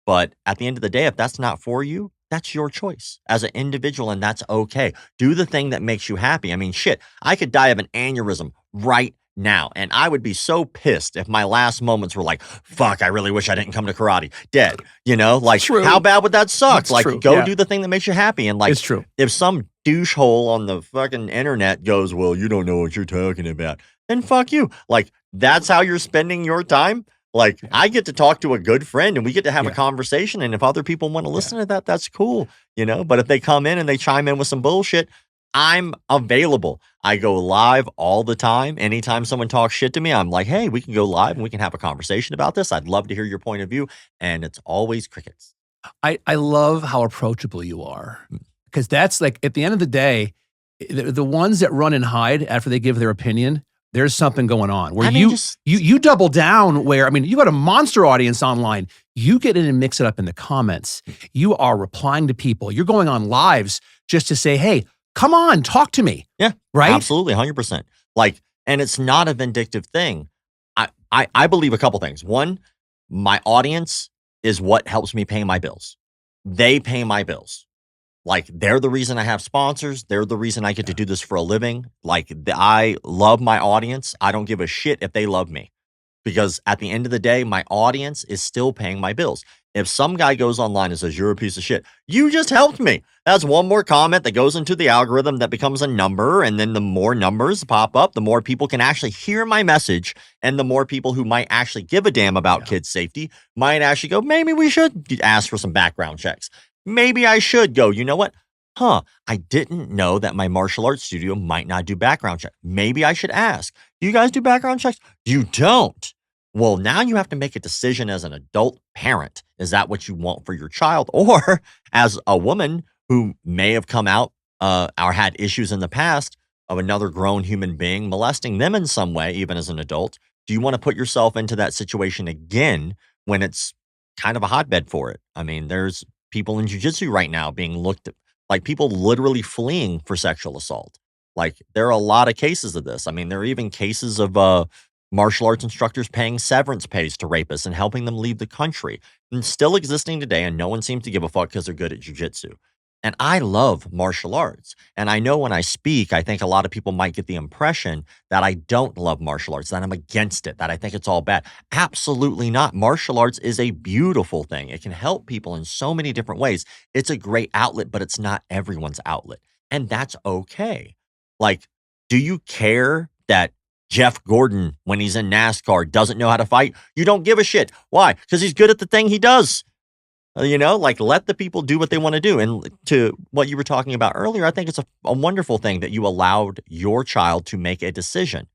Speaker 2: But at the end of the day, if that's not for you, that's your choice as an individual, and that's okay. Do the thing that makes you happy. I mean, shit, I could die of an aneurysm right now, and I would be so pissed if my last moments were like, fuck, I really wish I didn't come to karate. Dead. Like, how bad would that suck? That's go do the thing that makes you happy. And like,
Speaker 1: it's true.
Speaker 2: If some douchehole on the fucking internet goes, well, you don't know what you're talking about, then fuck you. Like, that's how you're spending your time. Like, I get to talk to a good friend and we get to have a conversation. And if other people want to listen to that, that's cool, But if they come in and they chime in with some bullshit, I'm available. I go live all the time. Anytime someone talks shit to me, I'm like, hey, we can go live and we can have a conversation about this. I'd love to hear your point of view. And it's always crickets.
Speaker 1: I love how approachable you are, because that's like, at the end of the day, the ones that run and hide after they give their opinion, there's something going on where you double down where, I mean, you got a monster audience online. You get in and mix it up in the comments. You are replying to people. You're going on lives just to say, hey, come on, talk to me.
Speaker 2: Yeah.
Speaker 1: Right?
Speaker 2: Absolutely. 100%. Like, and it's not a vindictive thing. I believe a couple things. One, my audience is what helps me pay my bills. They pay my bills. Like, they're the reason I have sponsors. They're the reason I get to do this for a living. Like, I love my audience. I don't give a shit if they love me, because at the end of the day, my audience is still paying my bills. If some guy goes online and says, you're a piece of shit, you just helped me. That's one more comment that goes into the algorithm that becomes a number. And then the more numbers pop up, the more people can actually hear my message. And the more people who might actually give a damn about kids' safety might actually go, maybe we should ask for some background checks. Maybe I should go, you know what? I didn't know that my martial arts studio might not do background checks. Maybe I should ask. Do you guys do background checks? You don't. Well, now you have to make a decision as an adult parent. Is that what you want for your child? Or as a woman who may have come out or had issues in the past of another grown human being molesting them in some way, even as an adult, do you want to put yourself into that situation again when it's kind of a hotbed for it? I mean, there's people in jiu-jitsu right now being looked at, like people literally fleeing for sexual assault. Like, there are a lot of cases of this. I mean, there are even cases of martial arts instructors paying severance pays to rapists and helping them leave the country, and still existing today. And no one seems to give a fuck because they're good at jiu-jitsu. And I love martial arts. And I know when I speak, I think a lot of people might get the impression that I don't love martial arts, that I'm against it, that I think it's all bad. Absolutely not. Martial arts is a beautiful thing. It can help people in so many different ways. It's a great outlet, but it's not everyone's outlet. And that's okay. Like, do you care that Jeff Gordon, when he's in NASCAR, doesn't know how to fight? You don't give a shit. Why? Because he's good at the thing he does. You know, like, let the people do what they want to do. And to what you were talking about earlier, I think it's a wonderful thing that you allowed your child to make a decision.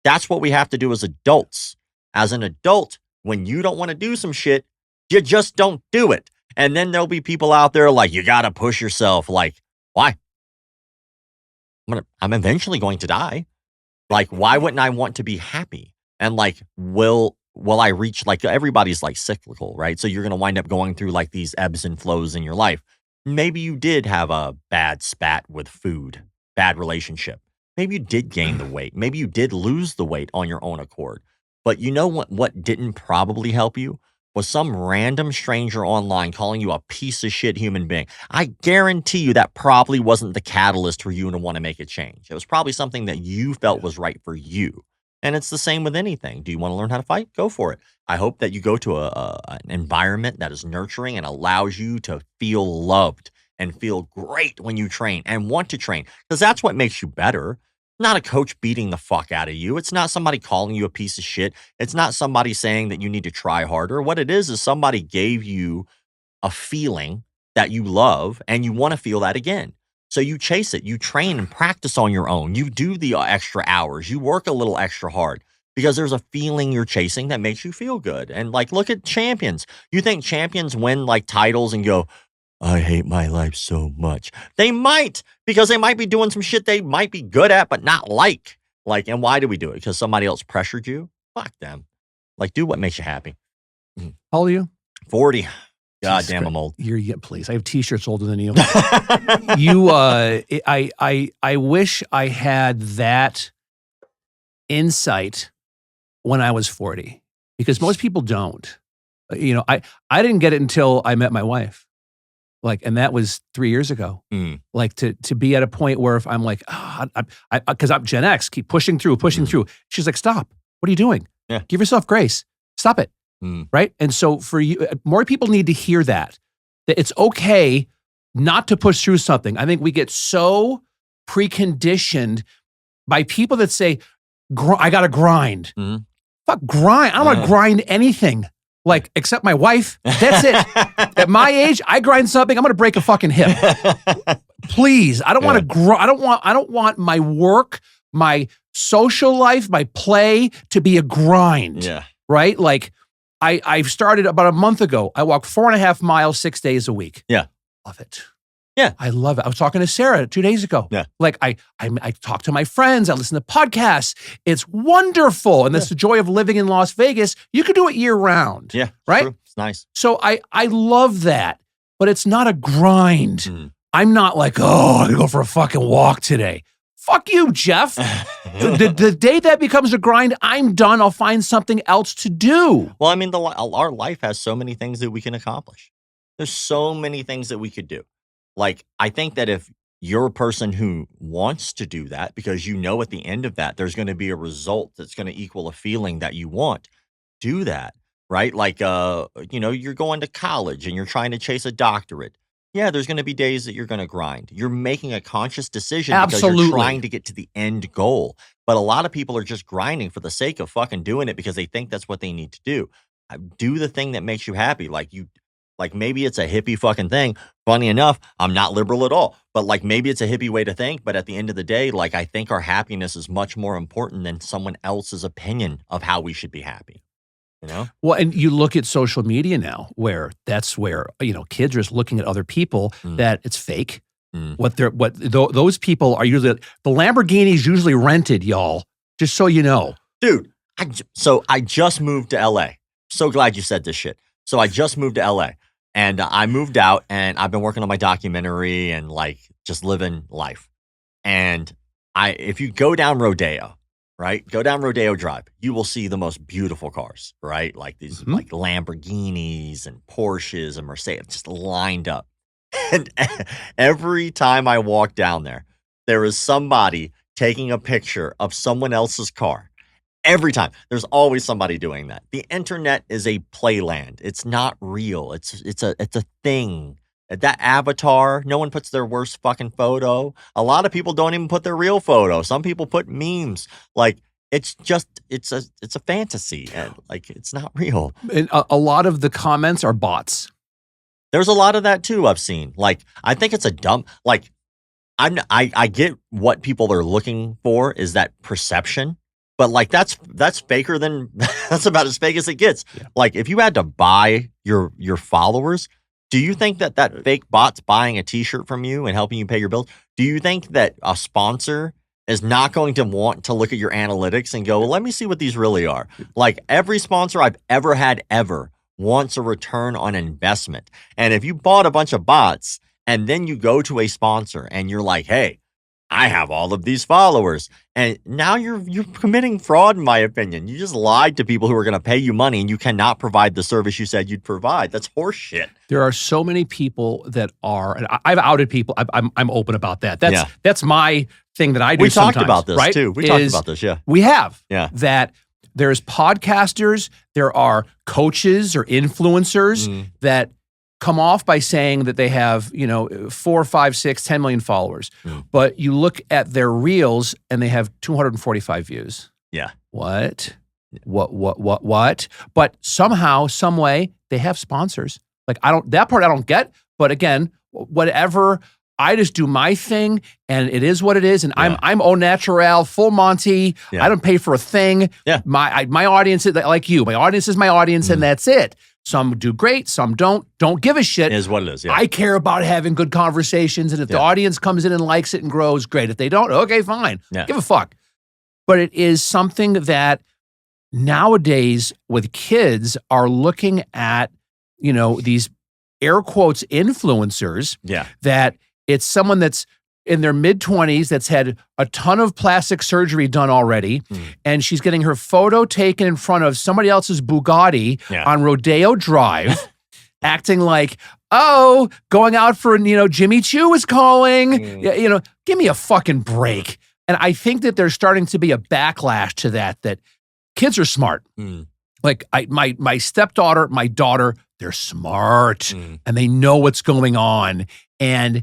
Speaker 2: That's what we have to do as adults. As an adult, when you don't want to do some shit, you just don't do it. And then there'll be people out there like, you got to push yourself. Like, why? I'm eventually going to die. Like, why wouldn't I want to be happy? And like, will I reach, like, everybody's like cyclical, right? So you're going to wind up going through like these ebbs and flows in your life. Maybe you did have a bad spat with food, bad relationship. Maybe you did gain the weight. Maybe you did lose the weight on your own accord. But you know what didn't probably help you? Was some random stranger online calling you a piece of shit human being. I guarantee you that probably wasn't the catalyst for you to want to make a change. It was probably something that you felt was right for you. And it's the same with anything. Do you want to learn how to fight? Go for it. I hope that you go to an environment that is nurturing and allows you to feel loved and feel great when you train and want to train, because that's what makes you better. Not a coach beating the fuck out of you. It's not somebody calling you a piece of shit. It's not somebody saying that you need to try harder. What it is somebody gave you a feeling that you love and you want to feel that again. So you chase it. You train and practice on your own. You do the extra hours. You work a little extra hard because there's a feeling you're chasing that makes you feel good. And like, look at champions. You think champions win like titles and go, I hate my life so much. They might, because they might be doing some shit they might be good at, but not like. Like, and why do we do it? Because somebody else pressured you? Fuck them. Like, do what makes you happy.
Speaker 1: How old are you?
Speaker 2: 40. God damn, I'm old.
Speaker 1: Please. I have t-shirts older than you. I wish I had that insight when I was 40, because most people don't. You know, I didn't get it until I met my wife. Like, and that was 3 years ago. Like, to be at a point where if I'm like, because I'm Gen X, keep pushing through. She's like, stop. What are you doing?
Speaker 2: Yeah.
Speaker 1: Give yourself grace. Stop it. Right. And so for you, more people need to hear that it's okay not to push through something. I think we get so preconditioned by people that say, I got to grind. Fuck grind. I don't want to grind anything. Like, except my wife. That's it. At my age, I grind something, I'm going to break a fucking hip. Please. I don't want to grow. I don't want my work, my social life, my play to be a grind.
Speaker 2: Yeah.
Speaker 1: Right? Like, I've started about a month ago. I walk 4.5 miles 6 days a week.
Speaker 2: Yeah.
Speaker 1: Love it.
Speaker 2: Yeah.
Speaker 1: I love it. I was talking to Sarah 2 days ago.
Speaker 2: Yeah.
Speaker 1: Like, I talk to my friends. I listen to podcasts. It's wonderful. And that's the joy of living in Las Vegas. You can do it year round.
Speaker 2: Yeah.
Speaker 1: Right?
Speaker 2: True. It's nice.
Speaker 1: So I love that, but it's not a grind. I'm not like, I gotta go for a fucking walk today. Fuck you, Jeff. the day that becomes a grind, I'm done. I'll find something else to do.
Speaker 2: Well, I mean, our life has so many things that we can accomplish. There's so many things that we could do. Like, I think that if you're a person who wants to do that, because you know at the end of that, there's going to be a result that's going to equal a feeling that you want, do that, right? Like, you're going to college and you're trying to chase a doctorate. Yeah, there's going to be days that you're going to grind. You're making a conscious decision because you're trying to get to the end goal. But a lot of people are just grinding for the sake of fucking doing it because they think that's what they need to do. Do the thing that makes you happy. Like maybe it's a hippie fucking thing. Funny enough, I'm not liberal at all. But like maybe it's a hippie way to think. But at the end of the day, like I think our happiness is much more important than someone else's opinion of how we should be happy. You know?
Speaker 1: Well, and you look at social media now, where that's where kids are just looking at other people that it's fake. Those people are usually the Lamborghini's usually rented, y'all. Just so you know,
Speaker 2: dude. I just moved to LA. So glad you said this shit. So I just moved to LA, and I moved out, and I've been working on my documentary and like just living life. And if you go down Rodeo. Right? Go down Rodeo Drive. You will see the most beautiful cars, right? Like these like Lamborghinis and Porsches and Mercedes just lined up. And every time I walk down there is somebody taking a picture of someone else's car. Every time. There's always somebody doing that. The internet is a playland. It's not real. It's a thing. That avatar, no one puts their worst fucking photo. A lot of people don't even put their real photo. Some people put memes. Like it's a fantasy, and like it's not real.
Speaker 1: And a lot of the comments are bots.
Speaker 2: There's a lot of that too. I've seen. Like I think it's a dumb. Like I get what people are looking for is that perception, but like that's faker than that's about as fake as it gets. Yeah. Like if you had to buy your followers. Do you think that fake bot's buying a t-shirt from you and helping you pay your bills? Do you think that a sponsor is not going to want to look at your analytics and go, well, let me see what these really are? Like every sponsor I've ever had wants a return on investment. And if you bought a bunch of bots and then you go to a sponsor and you're like, hey, I have all of these followers. And now you're committing fraud, in my opinion. You just lied to people who are going to pay you money and you cannot provide the service you said you'd provide. That's horseshit.
Speaker 1: There are so many people that are, and I've outed people. I'm open about that. That's my thing that I do.
Speaker 2: We talked
Speaker 1: about
Speaker 2: this
Speaker 1: right?
Speaker 2: too. We talked about this, yeah.
Speaker 1: We have.
Speaker 2: Yeah.
Speaker 1: That there's podcasters, there are coaches or influencers that come off by saying that they have, 4, 5, 6, 10 million followers. But you look at their reels and they have 245 views.
Speaker 2: Yeah.
Speaker 1: What? But somehow, some way, they have sponsors. Like that part I don't get. But again, whatever, I just do my thing and it is what it is. And I'm au naturel, full Monty. Yeah. I don't pay for a thing.
Speaker 2: Yeah.
Speaker 1: My audience is like you. My audience is my audience and that's it. Some do great, some don't. Don't give a shit.
Speaker 2: It is what it is, yeah.
Speaker 1: I care about having good conversations, and if the audience comes in and likes it and grows, great. If they don't, okay, fine.
Speaker 2: Yeah.
Speaker 1: Give a fuck. But it is something that nowadays with kids are looking at, these air quotes influencers.
Speaker 2: Yeah.
Speaker 1: That it's someone that's in their mid-20s that's had a ton of plastic surgery done already, and she's getting her photo taken in front of somebody else's Bugatti on Rodeo Drive, acting like, oh, going out for, Jimmy Choo is calling. Give me a fucking break. And I think that there's starting to be a backlash to that kids are smart. Like my stepdaughter, my daughter, they're smart and they know what's going on. And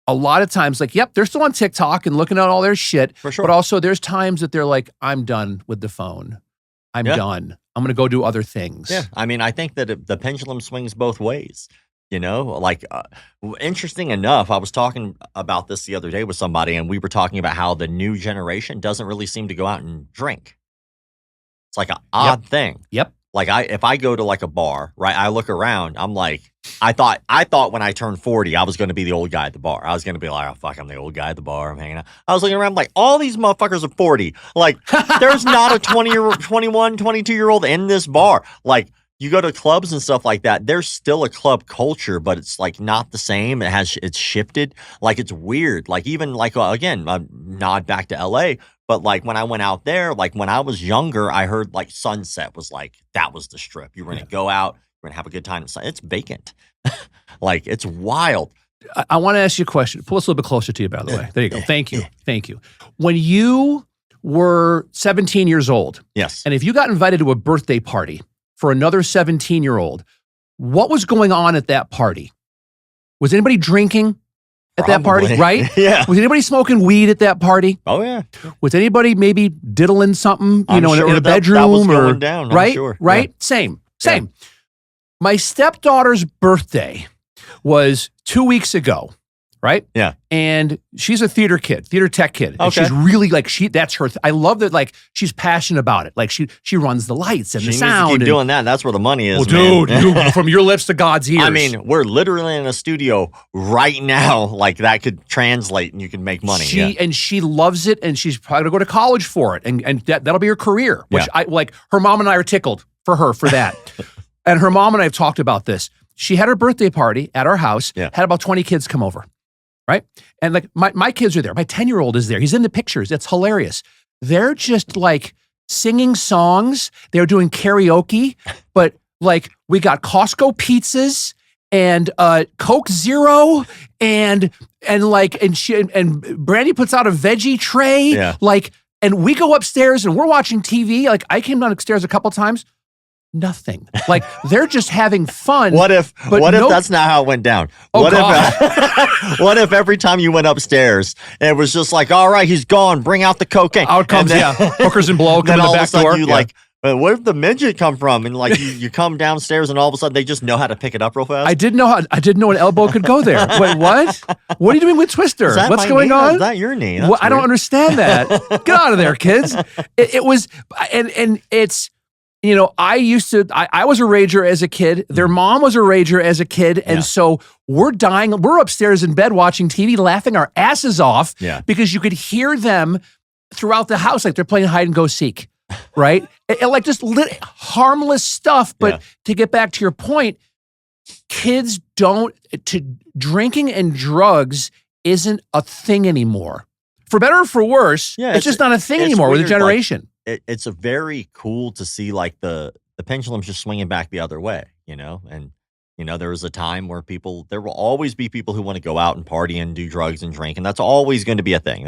Speaker 1: a lot of times, like, yep, they're still on TikTok and looking at all their shit.
Speaker 2: For sure.
Speaker 1: But also there's times that they're like, I'm done with the phone. I'm done. I'm going to go do other things.
Speaker 2: Yeah. I mean, I think that the pendulum swings both ways. Like, interesting enough, I was talking about this the other day with somebody, and we were talking about how the new generation doesn't really seem to go out and drink. It's like an odd thing.
Speaker 1: Yep.
Speaker 2: Like if I go to like a bar, right, I look around, I'm like, I thought when I turned 40, I was going to be the old guy at the bar. I was going to be like, oh, fuck, I'm the old guy at the bar. I'm hanging out. I was looking around like, all these motherfuckers are 40. Like, there's not a 21, 22-year-old in this bar. Like, you go to clubs and stuff like that, there's still a club culture, but it's like not the same. It's shifted. Like it's weird. Like even like, again, nod back to LA, but like when I went out there, like when I was younger, I heard like Sunset was like, that was the strip. You were going to go out, you're going to have a good time. It's vacant. Like it's wild.
Speaker 1: I want to ask you a question. Pull us a little bit closer to you, by the way. There you go. Thank you. Thank you. When you were 17 years old,
Speaker 2: yes,
Speaker 1: and if you got invited to a birthday party for another 17-year-old, what was going on at that party? Was anybody drinking at that party? Right?
Speaker 2: Yeah.
Speaker 1: Was anybody smoking weed at that party?
Speaker 2: Oh yeah.
Speaker 1: Was anybody maybe diddling something,
Speaker 2: I'm
Speaker 1: sure
Speaker 2: in
Speaker 1: a bedroom
Speaker 2: that was
Speaker 1: or
Speaker 2: going down, I'm
Speaker 1: right?
Speaker 2: sure.
Speaker 1: Right?
Speaker 2: Yeah.
Speaker 1: Same.
Speaker 2: Yeah.
Speaker 1: My stepdaughter's birthday was 2 weeks ago, right?
Speaker 2: Yeah.
Speaker 1: And she's a theater tech kid. And
Speaker 2: Okay.
Speaker 1: she's really like, that's her. I love that, like, she's passionate about it. Like, she runs the lights and
Speaker 2: She
Speaker 1: the
Speaker 2: needs
Speaker 1: sound.
Speaker 2: to keep doing that. That's where the money is,
Speaker 1: well,
Speaker 2: man.
Speaker 1: dude, from your lips to God's ears.
Speaker 2: I mean, we're literally in a studio right now. Like that could translate and you can make money.
Speaker 1: And she loves it, and she's probably gonna go to college for it, and that'll be her career. Which I like. Her mom and I are tickled for her for that. And her mom and I have talked about this. She had her birthday party at our house.
Speaker 2: Yeah.
Speaker 1: Had about 20 kids come over, right? And like my kids are there. My 10-year-old is there. He's in the pictures. It's hilarious. They're just like singing songs. They're doing karaoke, but like we got Costco pizzas and Coke Zero and Brandy puts out a veggie tray.
Speaker 2: Yeah.
Speaker 1: Like, and we go upstairs and we're watching TV. Like I came downstairs a couple times. Nothing. Like they're just having fun.
Speaker 2: What if that's not how it went down?
Speaker 1: Oh,
Speaker 2: What if every time you went upstairs, it was just like, all right, he's gone. Bring out the cocaine.
Speaker 1: Out comes, hookers and blow come in the back door.
Speaker 2: You like, where did the midget come from? And like you come downstairs and all of a sudden they just know how to pick it up real fast.
Speaker 1: I didn't know an elbow could go there. Wait, what? What are you doing with Twister? What's going on?
Speaker 2: Is that your knee?
Speaker 1: I don't understand that. Get out of there, kids. It was, and it's, I was a rager as a kid. Their mom was a rager as a kid. And so we're dying. We're upstairs in bed watching TV, laughing our asses off because you could hear them throughout the house. Like they're playing hide and go seek, right? Like just harmless stuff. But to get back to your point, kids drinking and drugs isn't a thing anymore. For better or for worse, it's just not a thing anymore with a generation.
Speaker 2: It's a very cool to see like the pendulum's just swinging back the other way, and there was a time where there will always be people who want to go out and party and do drugs and drink, and that's always going to be a thing.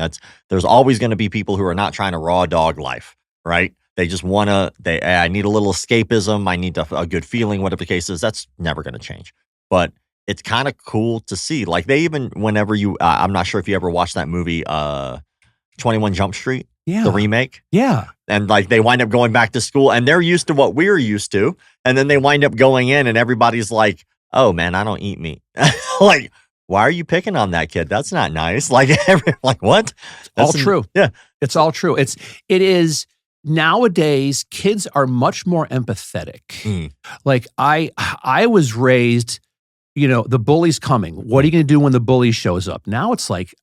Speaker 2: There's always going to be people who are not trying to raw dog life, right? They just want to, I need a little escapism. I need a good feeling, whatever the case is. That's never going to change. But it's kind of cool to see. Like they even, whenever I'm not sure if you ever watched that movie, 21 Jump Street, the remake.
Speaker 1: Yeah.
Speaker 2: And like they wind up going back to school and they're used to what we're used to. And then they wind up going in and everybody's like, oh man, I don't eat meat. Like, why are you picking on that kid? That's not nice. Like, what?
Speaker 1: All true.
Speaker 2: Yeah.
Speaker 1: It's all true. It is nowadays kids are much more empathetic. Like I was raised, the bully's coming. What are you going to do when the bully shows up? Now it's like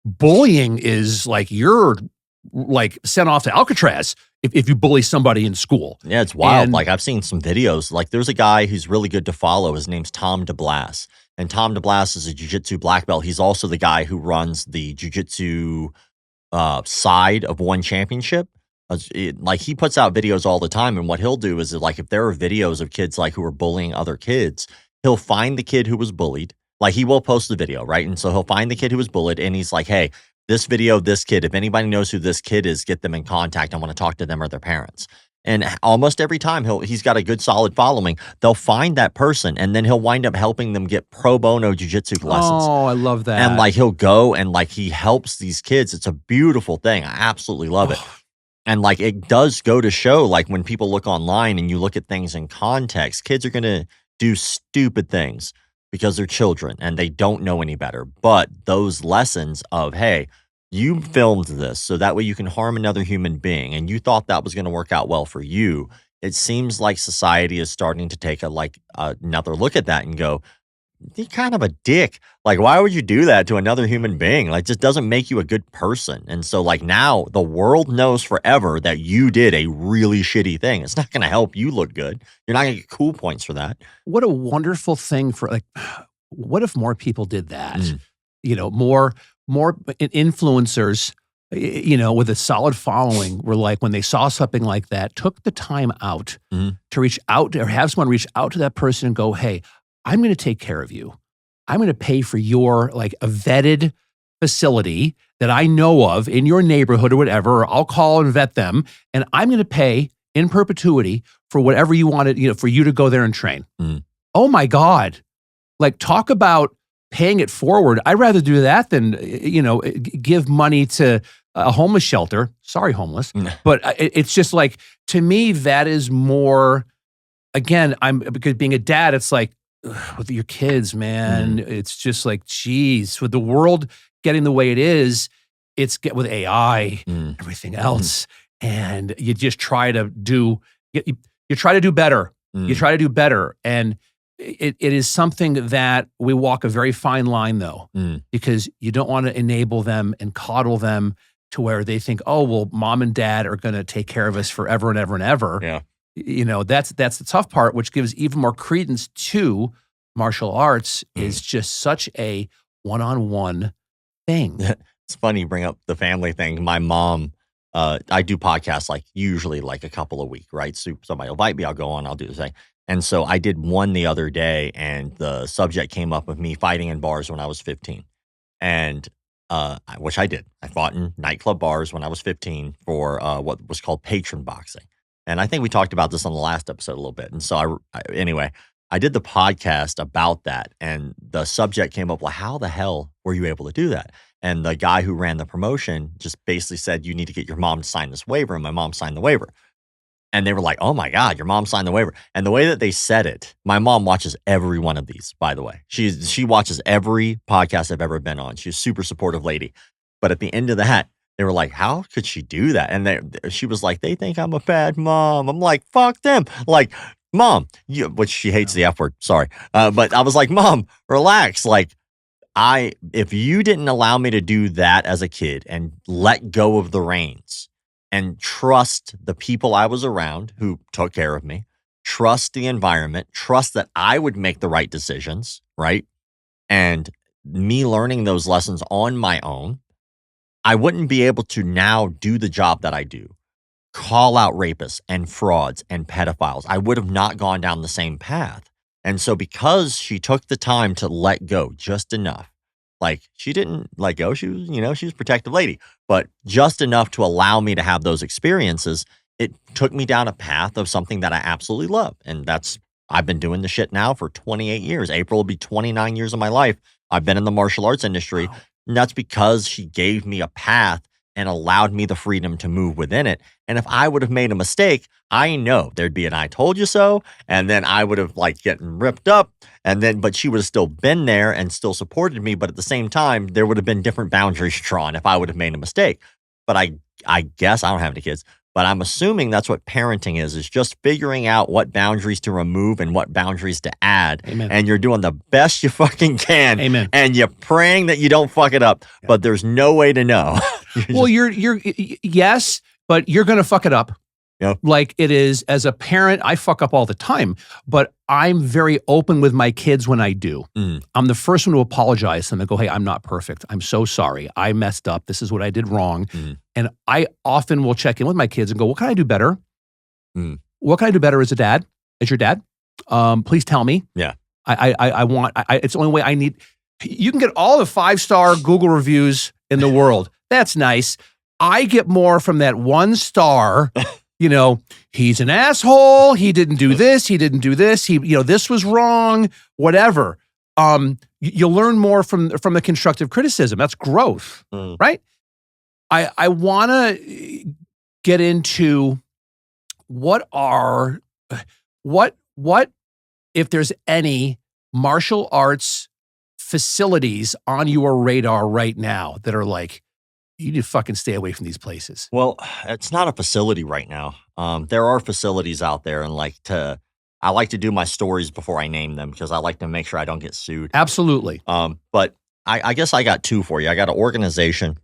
Speaker 1: bullying is like you're like sent off to Alcatraz if you bully somebody in school.
Speaker 2: Yeah, it's wild. Like I've seen some videos. Like there's a guy who's really good to follow. His name's Tom DeBlas. And Tom DeBlas is a jiu-jitsu black belt. He's also the guy who runs the jiu-jitsu side of One Championship. Like he puts out videos all the time. And what he'll do is like if there are videos of kids like who are bullying other kids, he'll find the kid who was bullied. Like he will post the video, right? And so he'll find the kid who was bullied and he's like, hey, this video, this kid, if anybody knows who this kid is, get them in contact. I want to talk to them or their parents. And almost every time he's got a good solid following, they'll find that person and then he'll wind up helping them get pro bono jiu-jitsu lessons.
Speaker 1: Oh, I love that.
Speaker 2: And like he'll go and like he helps these kids. It's a beautiful thing. I absolutely love it. And like it does go to show like when people look online and you look at things in context, kids are going to do stupid things because they're children and they don't know any better. But those lessons of, hey, you filmed this so that way you can harm another human being and you thought that was going to work out well for you. It seems like society is starting to take another look at that and go, you're kind of a dick. Like, why would you do that to another human being? Like, just doesn't make you a good person. And so, like, now the world knows forever that you did a really shitty thing. It's not going to help you look good. You're not going to get cool points for that.
Speaker 1: What a wonderful thing for, like, what if more people did that?
Speaker 2: Mm.
Speaker 1: You know, more influencers, you know, with a solid following were like, when they saw something like that, took the time out to reach out or have someone reach out to that person and go, hey, I'm going to take care of you. I'm going to pay for your, like, a vetted facility that I know of in your neighborhood or whatever, or I'll call and vet them. And I'm going to pay in perpetuity for whatever you wanted, you know, for you to go there and train. Oh my God. Like, talk about paying it forward. I'd rather do that than, you know, give money to a homeless shelter. Sorry, homeless. But it's just like, to me, that is more, again, because being a dad, it's like, with your kids, man, it's just like, geez, with the world getting the way it is, it's with AI, everything else. And you just try to do, you try to do better. You try to do better. And it is something that we walk a very fine line, though, because you don't want to enable them and coddle them to where they think, oh, well, mom and dad are going to take care of us forever and ever and ever.
Speaker 2: Yeah.
Speaker 1: You know, that's the tough part, which gives even more credence to martial arts is just such a one-on-one thing.
Speaker 2: It's funny you bring up the family thing. My mom, I do podcasts like usually like a couple a week, right? So somebody will invite me, I'll go on, I'll do the thing. And so I did one the other day, and the subject came up of me fighting in bars when I was 15. And which I did. I fought in nightclub bars when I was 15 for what was called patron boxing. And I think we talked about this on the last episode a little bit. And so anyway, I did the podcast about that, and the subject came up, well, how the hell were you able to do that? And the guy who ran the promotion just basically said, you need to get your mom to sign this waiver. And my mom signed the waiver. And they were like, oh my God, your mom signed the waiver. And the way that they said it, my mom watches every one of these, by the way. She watches every podcast I've ever been on. She's a super supportive lady. But at the end of that, they were like, how could she do that? And she was like, they think I'm a bad mom. I'm like, fuck them. Like, mom, which she hates the F word. Sorry. But I was like, mom, relax. Like, if you didn't allow me to do that as a kid and let go of the reins and trust the people I was around who took care of me, trust the environment, trust that I would make the right decisions, right? And me learning those lessons on my own, I wouldn't be able to now do the job that I do, call out rapists and frauds and pedophiles. I would have not gone down the same path. And so because she took the time to let go just enough, like she didn't let go, she was a protective lady, but just enough to allow me to have those experiences, it took me down a path of something that I absolutely love. And I've been doing the shit now for 28 years. April will be 29 years of my life. I've been in the martial arts industry. Wow. And that's because she gave me a path and allowed me the freedom to move within it. And if I would have made a mistake, I know there'd be an I told you so. And then I would have like getting ripped up. But she would have still been there and still supported me. But at the same time, there would have been different boundaries drawn if I would have made a mistake. But I guess I don't have any kids, but I'm assuming that's what parenting is just figuring out what boundaries to remove and what boundaries to add.
Speaker 1: Amen.
Speaker 2: And you're doing the best you fucking can.
Speaker 1: Amen.
Speaker 2: And you're praying that you don't fuck it up, but there's no way to know.
Speaker 1: Well, yes, but you're going to fuck it up.
Speaker 2: Yeah.
Speaker 1: Like it is, as a parent, I fuck up all the time, but I'm very open with my kids when I do. I'm the first one to apologize to them and go, hey, I'm not perfect. I'm so sorry. I messed up. This is what I did wrong. And I often will check in with my kids and go, what can I do better? What can I do better as a dad, as your dad? Please tell me.
Speaker 2: Yeah.
Speaker 1: It's the only way I need. You can get all the 5-star Google reviews in the world. That's nice. I get more from that 1 star. He's an asshole. He didn't do this. He didn't do this. This was wrong, whatever. You'll learn more from the constructive criticism. That's growth, right? I want to get into what if there's any martial arts facilities on your radar right now that are like, you need to fucking stay away from these places.
Speaker 2: Well, it's not a facility right now. There are facilities out there, and like to I like to do my stories before I name them because I like to make sure I don't get sued.
Speaker 1: Absolutely.
Speaker 2: But I guess I got two for you. I got an organization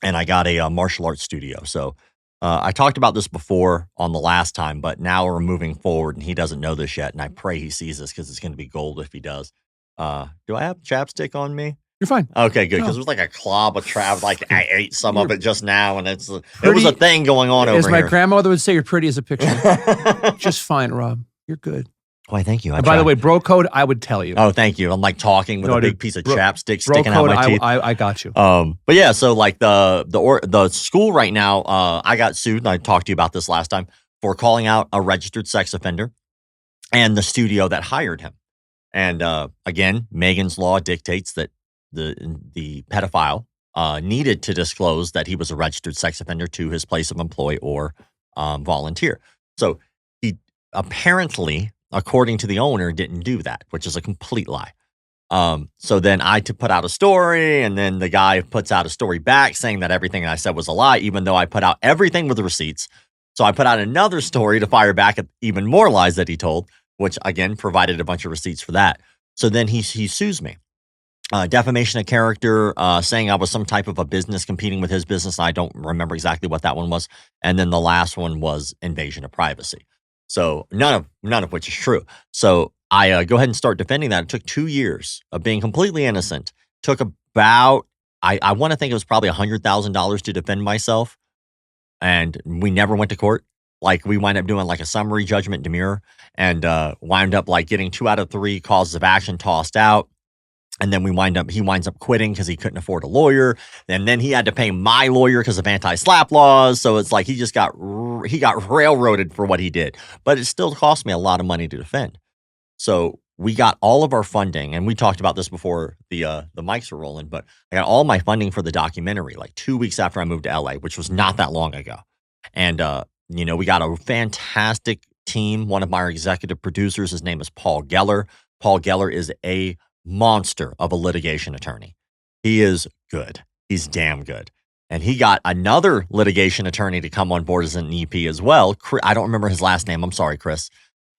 Speaker 2: and I got a martial arts studio. So I talked about this before on the last time, but now we're moving forward and he doesn't know this yet. And I pray he sees this because it's going to be gold if he does. Do I have chapstick on me?
Speaker 1: You're fine.
Speaker 2: Okay, good. Because it was like a clob of trap. Like I ate some of it just now, and it was a thing going on over
Speaker 1: here. As my
Speaker 2: here.
Speaker 1: grandmother would say, you're pretty as a picture. Just fine, Rob. You're good.
Speaker 2: Why, thank you.
Speaker 1: And by the way, bro code, I would tell you.
Speaker 2: Oh, thank you. I'm like talking with a big piece of chapstick sticking out my teeth.
Speaker 1: I got you.
Speaker 2: But yeah, so like the school right now, I got sued, and I talked to you about this last time, for calling out a registered sex offender and the studio that hired him. And again, Megan's Law dictates that the pedophile needed to disclose that he was a registered sex offender to his place of employ or volunteer. So he apparently, according to the owner, didn't do that, which is a complete lie. So then I put out a story, and then the guy puts out a story back saying that everything I said was a lie, even though I put out everything with the receipts. So I put out another story to fire back at even more lies that he told, which again provided a bunch of receipts for that. So then he sues me. Defamation of character, saying I was some type of a business competing with his business. I don't remember exactly what that one was. And then the last one was invasion of privacy. So none of which is true. So I go ahead and start defending that. It took 2 years of being completely innocent. Took about, I want to think it was probably $100,000 to defend myself. And we never went to court. Like we wind up doing like a summary judgment demurrer and wind up like getting 2 out of 3 causes of action tossed out. And then he winds up quitting because he couldn't afford a lawyer. And then he had to pay my lawyer because of anti-SLAPP laws. So it's like he got railroaded for what he did. But it still cost me a lot of money to defend. So we got all of our funding, and we talked about this before the mics were rolling, but I got all my funding for the documentary like 2 weeks after I moved to LA, which was not that long ago. And, we got a fantastic team. One of our executive producers, his name is Paul Geller. Paul Geller is a monster of a litigation attorney. He is good. He's damn good. And he got another litigation attorney to come on board as an EP as well. I don't remember his last name. I'm sorry, Chris.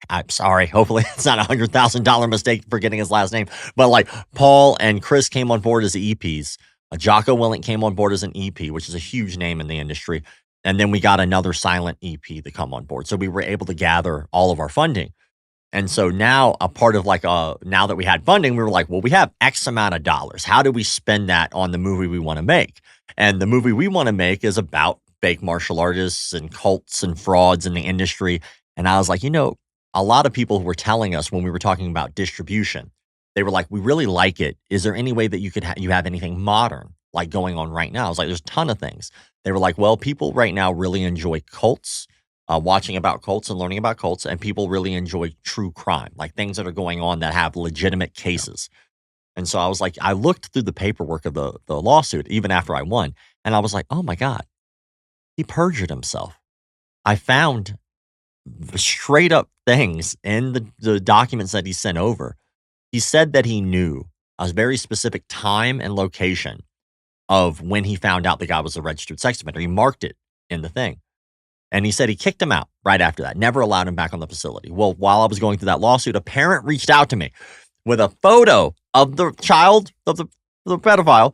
Speaker 2: I'm sorry. Hopefully it's not $100,000 mistake for getting his last name. But like Paul and Chris came on board as EPs. Jocko Willink came on board as an EP, which is a huge name in the industry. And then we got another silent EP to come on board. So we were able to gather all of our funding. And so now a part of now that we had funding, we were like, well, we have X amount of dollars. How do we spend that on the movie we want to make? And the movie we want to make is about fake martial artists and cults and frauds in the industry. And I was like, a lot of people were telling us when we were talking about distribution, they were like, we really like it. Is there any way that you could you have anything modern like going on right now? I was like, there's a ton of things. They were like, well, people right now really enjoy cults. Watching about cults and learning about cults, and people really enjoy true crime, like things that are going on that have legitimate cases. And so I was like, I looked through the paperwork of the lawsuit, even after I won, and I was like, oh my God, he perjured himself. I found straight up things in the documents that he sent over. He said that he knew a very specific time and location of when he found out the guy was a registered sex offender. He marked it in the thing. And he said he kicked him out right after that, never allowed him back on the facility. Well, while I was going through that lawsuit, a parent reached out to me with a photo of the child, of the pedophile,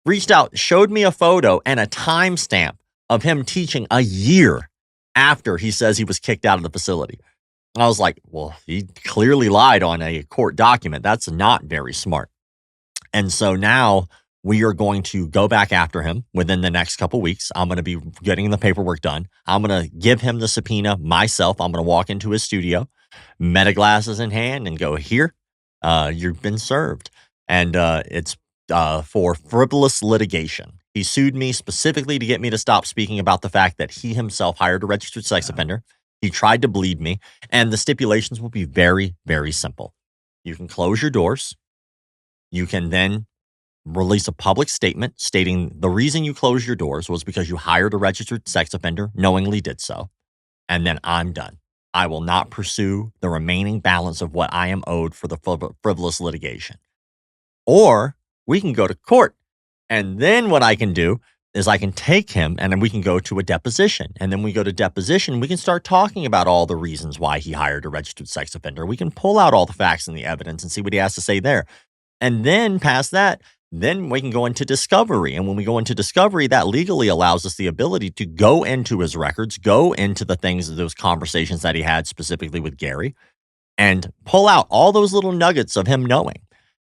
Speaker 2: reached out, showed me a photo and a timestamp of him teaching a year after he says he was kicked out of the facility. And I was like, well, he clearly lied on a court document. That's not very smart. And so now we are going to go back after him within the next couple weeks. I'm going to be getting the paperwork done. I'm going to give him the subpoena myself. I'm going to walk into his studio, meta glasses in hand, and go, here, you've been served. And it's for frivolous litigation. He sued me specifically to get me to stop speaking about the fact that he himself hired a registered sex offender. He tried to bleed me. And the stipulations will be very, very simple. You can close your doors. You can then release a public statement stating the reason you closed your doors was because you hired a registered sex offender, knowingly did so, and then I'm done. I will not pursue the remaining balance of what I am owed for the frivolous litigation. Or we can go to court, and then what I can do is I can take him and then we can go to a deposition. And then we go to deposition, we can start talking about all the reasons why he hired a registered sex offender. We can pull out all the facts and the evidence and see what he has to say there. And then past that, then we can go into discovery. And when we go into discovery, that legally allows us the ability to go into his records, go into the things, those conversations that he had specifically with Gary, and pull out all those little nuggets of him knowing,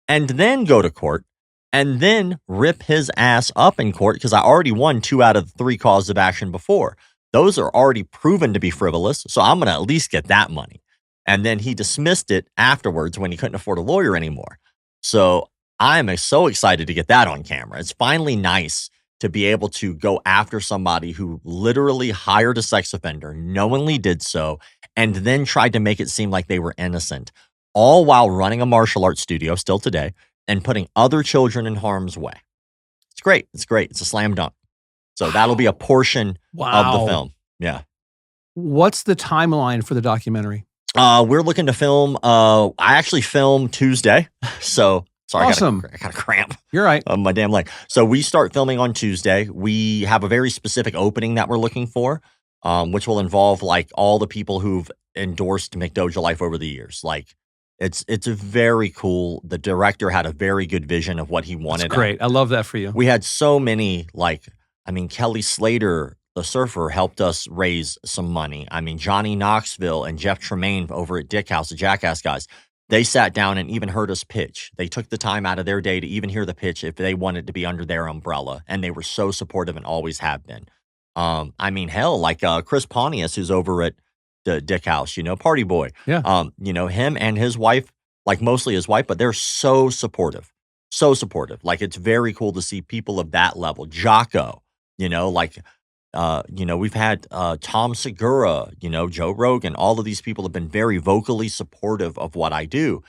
Speaker 2: and then go to court and then rip his ass up in court because I already won 2 out of the 3 causes of action before. Those are already proven to be frivolous, so I'm going to at least get that money. And then he dismissed it afterwards when he couldn't afford a lawyer anymore. So I'm so excited to get that on camera. It's finally nice to be able to go after somebody who literally hired a sex offender, knowingly did so, and then tried to make it seem like they were innocent, all while running a martial arts studio still today and putting other children in harm's way. It's great. It's great. It's a slam dunk. So that'll be a portion of the film. Yeah.
Speaker 1: What's the timeline for the documentary?
Speaker 2: We're looking to film. I actually filmed Tuesday. So sorry,
Speaker 1: awesome.
Speaker 2: I got a cramp.
Speaker 1: You're right.
Speaker 2: On my damn leg. So we start filming on Tuesday. We have a very specific opening that we're looking for, which will involve like all the people who've endorsed McDojo Life over the years. Like it's a very cool. The director had a very good vision of what he wanted.
Speaker 1: That's great. I love that for you.
Speaker 2: We had so many, Kelly Slater, the surfer, helped us raise some money. I mean, Johnny Knoxville and Jeff Tremaine over at Dick House, the Jackass guys, they sat down and even heard us pitch. They took the time out of their day to even hear the pitch if they wanted to be under their umbrella. And they were so supportive and always have been. Chris Pontius, who's over at the Dick House, Party Boy.
Speaker 1: Yeah.
Speaker 2: Him and his wife, like mostly his wife, but they're so supportive. So supportive. Like, it's very cool to see people of that level. Jocko, we've had Tom Segura, Joe Rogan. All of these people have been very vocally supportive of what I do.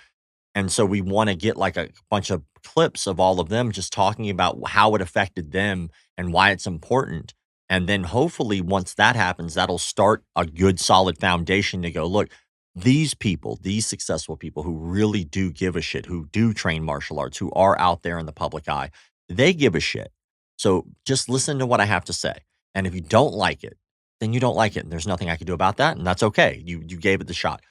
Speaker 2: And so we want to get like a bunch of clips of all of them just talking about how it affected them and why it's important. And then hopefully once that happens, that'll start a good solid foundation to go, look, these people, these successful people who really do give a shit, who do train martial arts, who are out there in the public eye, they give a shit. So just listen to what I have to say. And if you don't like it, then you don't like it. And there's nothing I can do about that. And that's okay. You gave it the shot.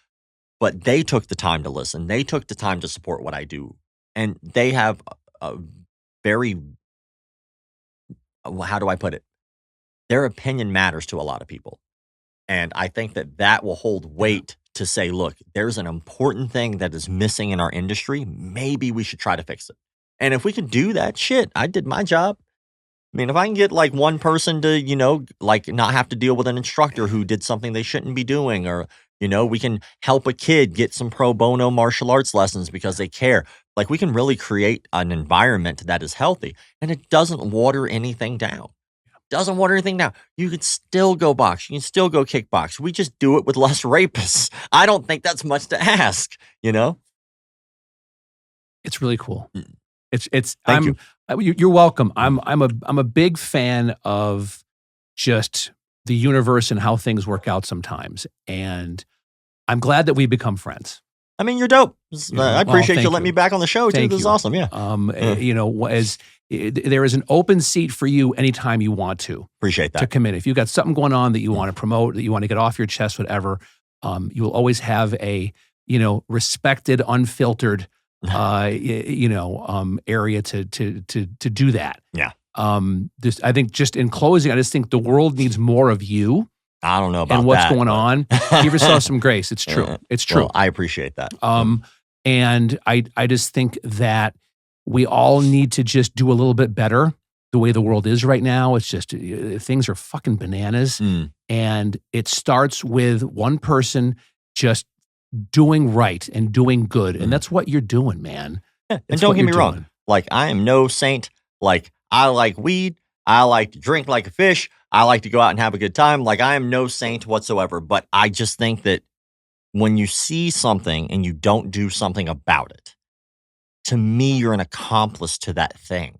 Speaker 2: But they took the time to listen. They took the time to support what I do. And they have a very, how do I put it? Their opinion matters to a lot of people. And I think that will hold weight to say, look, there's an important thing that is missing in our industry. Maybe we should try to fix it. And if we can do that, shit, I did my job. I mean, if I can get like one person to, not have to deal with an instructor who did something they shouldn't be doing, or, we can help a kid get some pro bono martial arts lessons because they care. Like, we can really create an environment that is healthy, and it doesn't water anything down. Doesn't water anything down. You could still go box. You can still go kickbox. We just do it with less rapists. I don't think that's much to ask, It's
Speaker 1: really cool.
Speaker 2: Thank you.
Speaker 1: You're welcome. I'm a big fan of just the universe and how things work out sometimes. And I'm glad that we become friends.
Speaker 2: I mean, you're dope. I appreciate you letting me back on the show too. This is awesome. Yeah.
Speaker 1: There is an open seat for you anytime you want to.
Speaker 2: Appreciate that.
Speaker 1: To come in. If you've got something going on that you want to promote, that you want to get off your chest, whatever, you will always have a, respected, unfiltered, area to do that.
Speaker 2: Yeah.
Speaker 1: I think just in closing, I just think the world needs more of you.
Speaker 2: I don't know about
Speaker 1: and what's
Speaker 2: that,
Speaker 1: going on. Give yourself some grace. It's true. It's true.
Speaker 2: Well, I appreciate that.
Speaker 1: And I just think that we all need to just do a little bit better the way the world is right now. It's just, things are fucking bananas. And it starts with one person just doing right and doing good. And that's what you're doing, man.
Speaker 2: Yeah. And don't get me wrong. Like, I am no saint. Like, I like weed. I like to drink like a fish. I like to go out and have a good time. Like, I am no saint whatsoever. But I just think that when you see something and you don't do something about it, to me, you're an accomplice to that thing.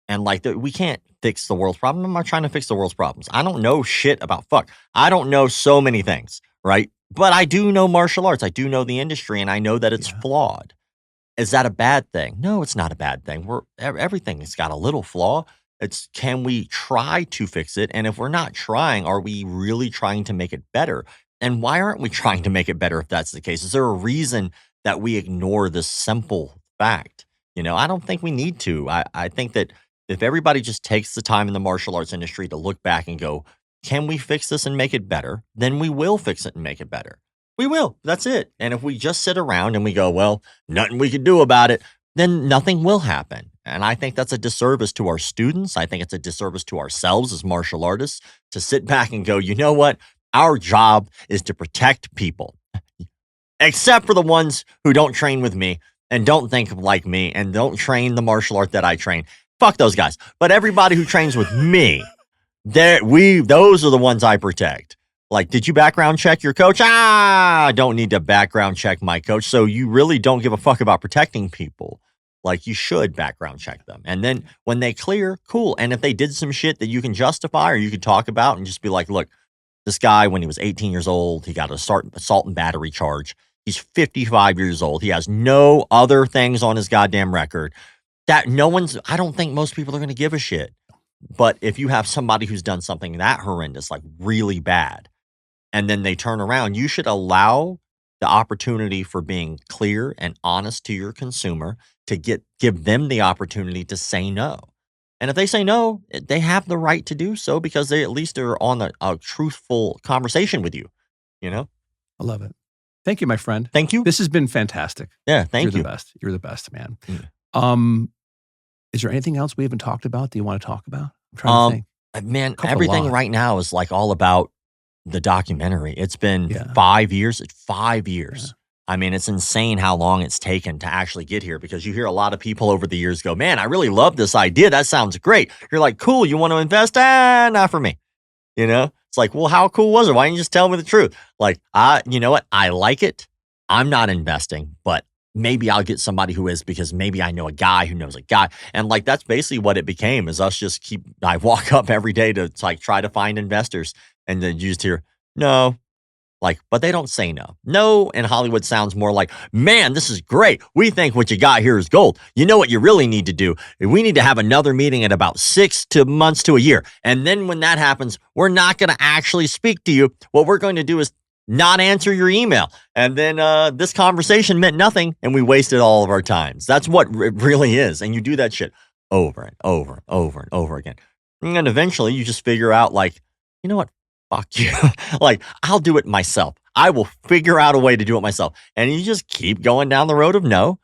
Speaker 2: And like, we can't fix the world's problem. I'm not trying to fix the world's problems. I don't know shit about fuck. I don't know so many things, right? But I do know martial arts. I do know the industry, and I know that it's flawed. Is that a bad thing? No, it's not a bad thing. Everything has got a little flaw. It's can we try to fix it? And if we're not trying, are we really trying to make it better? And why aren't we trying to make it better if that's the case? Is there a reason that we ignore this simple fact? I don't think we need to. I think that if everybody just takes the time in the martial arts industry to look back and go, can we fix this and make it better? Then we will fix it and make it better. We will. That's it. And if we just sit around and we go, well, nothing we can do about it, then nothing will happen. And I think that's a disservice to our students. I think it's a disservice to ourselves as martial artists to sit back and go, you know what? Our job is to protect people, except for the ones who don't train with me and don't think like me and don't train the martial art that I train. Fuck those guys. But everybody who trains with me, those are the ones I protect. Like, did you background check your coach? I don't need to background check my coach. So you really don't give a fuck about protecting people. Like, you should background check them. And then when they clear, cool. And if they did some shit that you can justify or you could talk about and just be like, look, this guy, when he was 18 years old, he got an assault and battery charge. He's 55 years old. He has no other things on his goddamn record. I don't think most people are going to give a shit. But if you have somebody who's done something that horrendous, like really bad, and then they turn around, you should allow the opportunity for being clear and honest to your consumer to give them the opportunity to say no. And if they say no, they have the right to do so because they at least are on a truthful conversation with you,
Speaker 1: I love it. Thank you, my friend.
Speaker 2: Thank you.
Speaker 1: This has been fantastic.
Speaker 2: Yeah, thank you.
Speaker 1: You're the best. You're the best, man.
Speaker 2: Yeah.
Speaker 1: Is there anything else we haven't talked about that you want to talk about? I'm trying to think.
Speaker 2: Man, everything right now is like all about the documentary. It's been 5 years. It's 5 years. Yeah. I mean, it's insane how long it's taken to actually get here because you hear a lot of people over the years go, man, I really love this idea. That sounds great. You're like, cool. You want to invest? Not for me. It's like, well, how cool was it? Why didn't you just tell me the truth? Like, you know what? I like it. I'm not investing, but maybe I'll get somebody who is because maybe I know a guy who knows a guy. And like, that's basically what it became is us just I walk up every day to like try to find investors and then you just hear, no. Like, but they don't say no. No in Hollywood sounds more like, man, this is great. We think what you got here is gold. You know what you really need to do? We need to have another meeting in about 6 months to a year. And then when that happens, we're not going to actually speak to you. What we're going to do is not answer your email. And then this conversation meant nothing and we wasted all of our times. That's what it really is. And you do that shit over and over and over and over again. And eventually you just figure out like, you know what? Fuck you. Like, I'll do it myself. I will figure out a way to do it myself. And you just keep going down the road of no.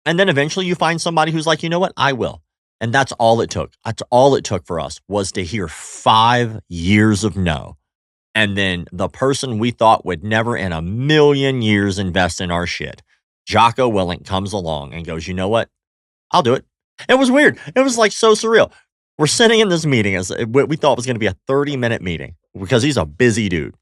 Speaker 2: And then eventually you find somebody who's like, you know what? I will. And that's all it took. That's all it took for us was to hear 5 years of no. And then the person we thought would never in a million years invest in our shit, Jocko Willink, comes along and goes, you know what? I'll do it. It was weird. It was like so surreal. We're sitting in this meeting as we thought was going to be a 30-minute meeting because he's a busy dude.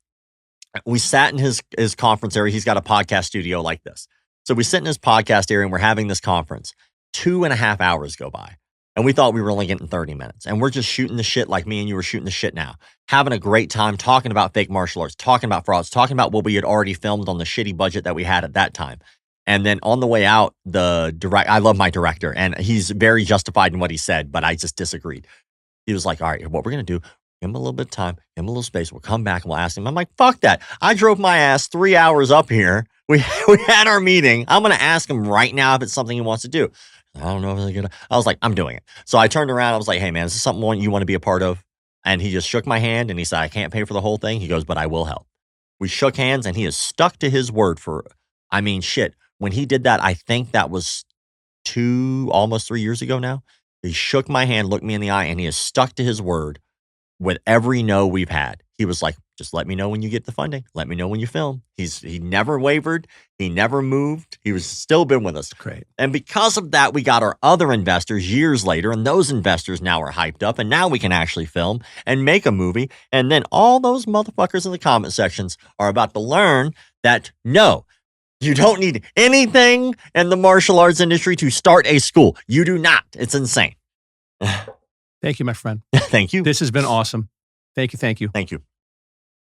Speaker 2: We sat in his conference area. He's got a podcast studio like this. So we sit in his podcast area and we're having this conference. 2.5 hours go by. And we thought we were only getting 30 minutes. And we're just shooting the shit like me and you were shooting the shit now. Having a great time talking about fake martial arts, talking about frauds, talking about what we had already filmed on the shitty budget that we had at that time. And then on the way out, I love my director and he's very justified in what he said, but I just disagreed. He was like, all right, what we're going to do, give him a little bit of time, give him a little space. We'll come back and we'll ask him. I'm like, fuck that. I drove my ass 3 hours up here. We had our meeting. I'm going to ask him right now if it's something he wants to do. I don't know if they're gonna. I was like, I'm doing it. So I turned around. I was like, hey, man, is this something you want to be a part of? And he just shook my hand and he said, I can't pay for the whole thing. He goes, but I will help. We shook hands and he has stuck to his word shit. When he did that, I think that was almost 3 years ago now. He shook my hand, looked me in the eye, and he has stuck to his word with every no we've had. He was like, just let me know when you get the funding. Let me know when you film. He never wavered. He never moved. He was still been with us.
Speaker 1: Great.
Speaker 2: And because of that, we got our other investors years later, and those investors now are hyped up, and now we can actually film and make a movie. And then all those motherfuckers in the comment sections are about to learn that no, you don't need anything in the martial arts industry to start a school. You do not. It's insane.
Speaker 1: Thank you, my friend.
Speaker 2: Thank you.
Speaker 1: This has been awesome. Thank you.
Speaker 2: Thank you.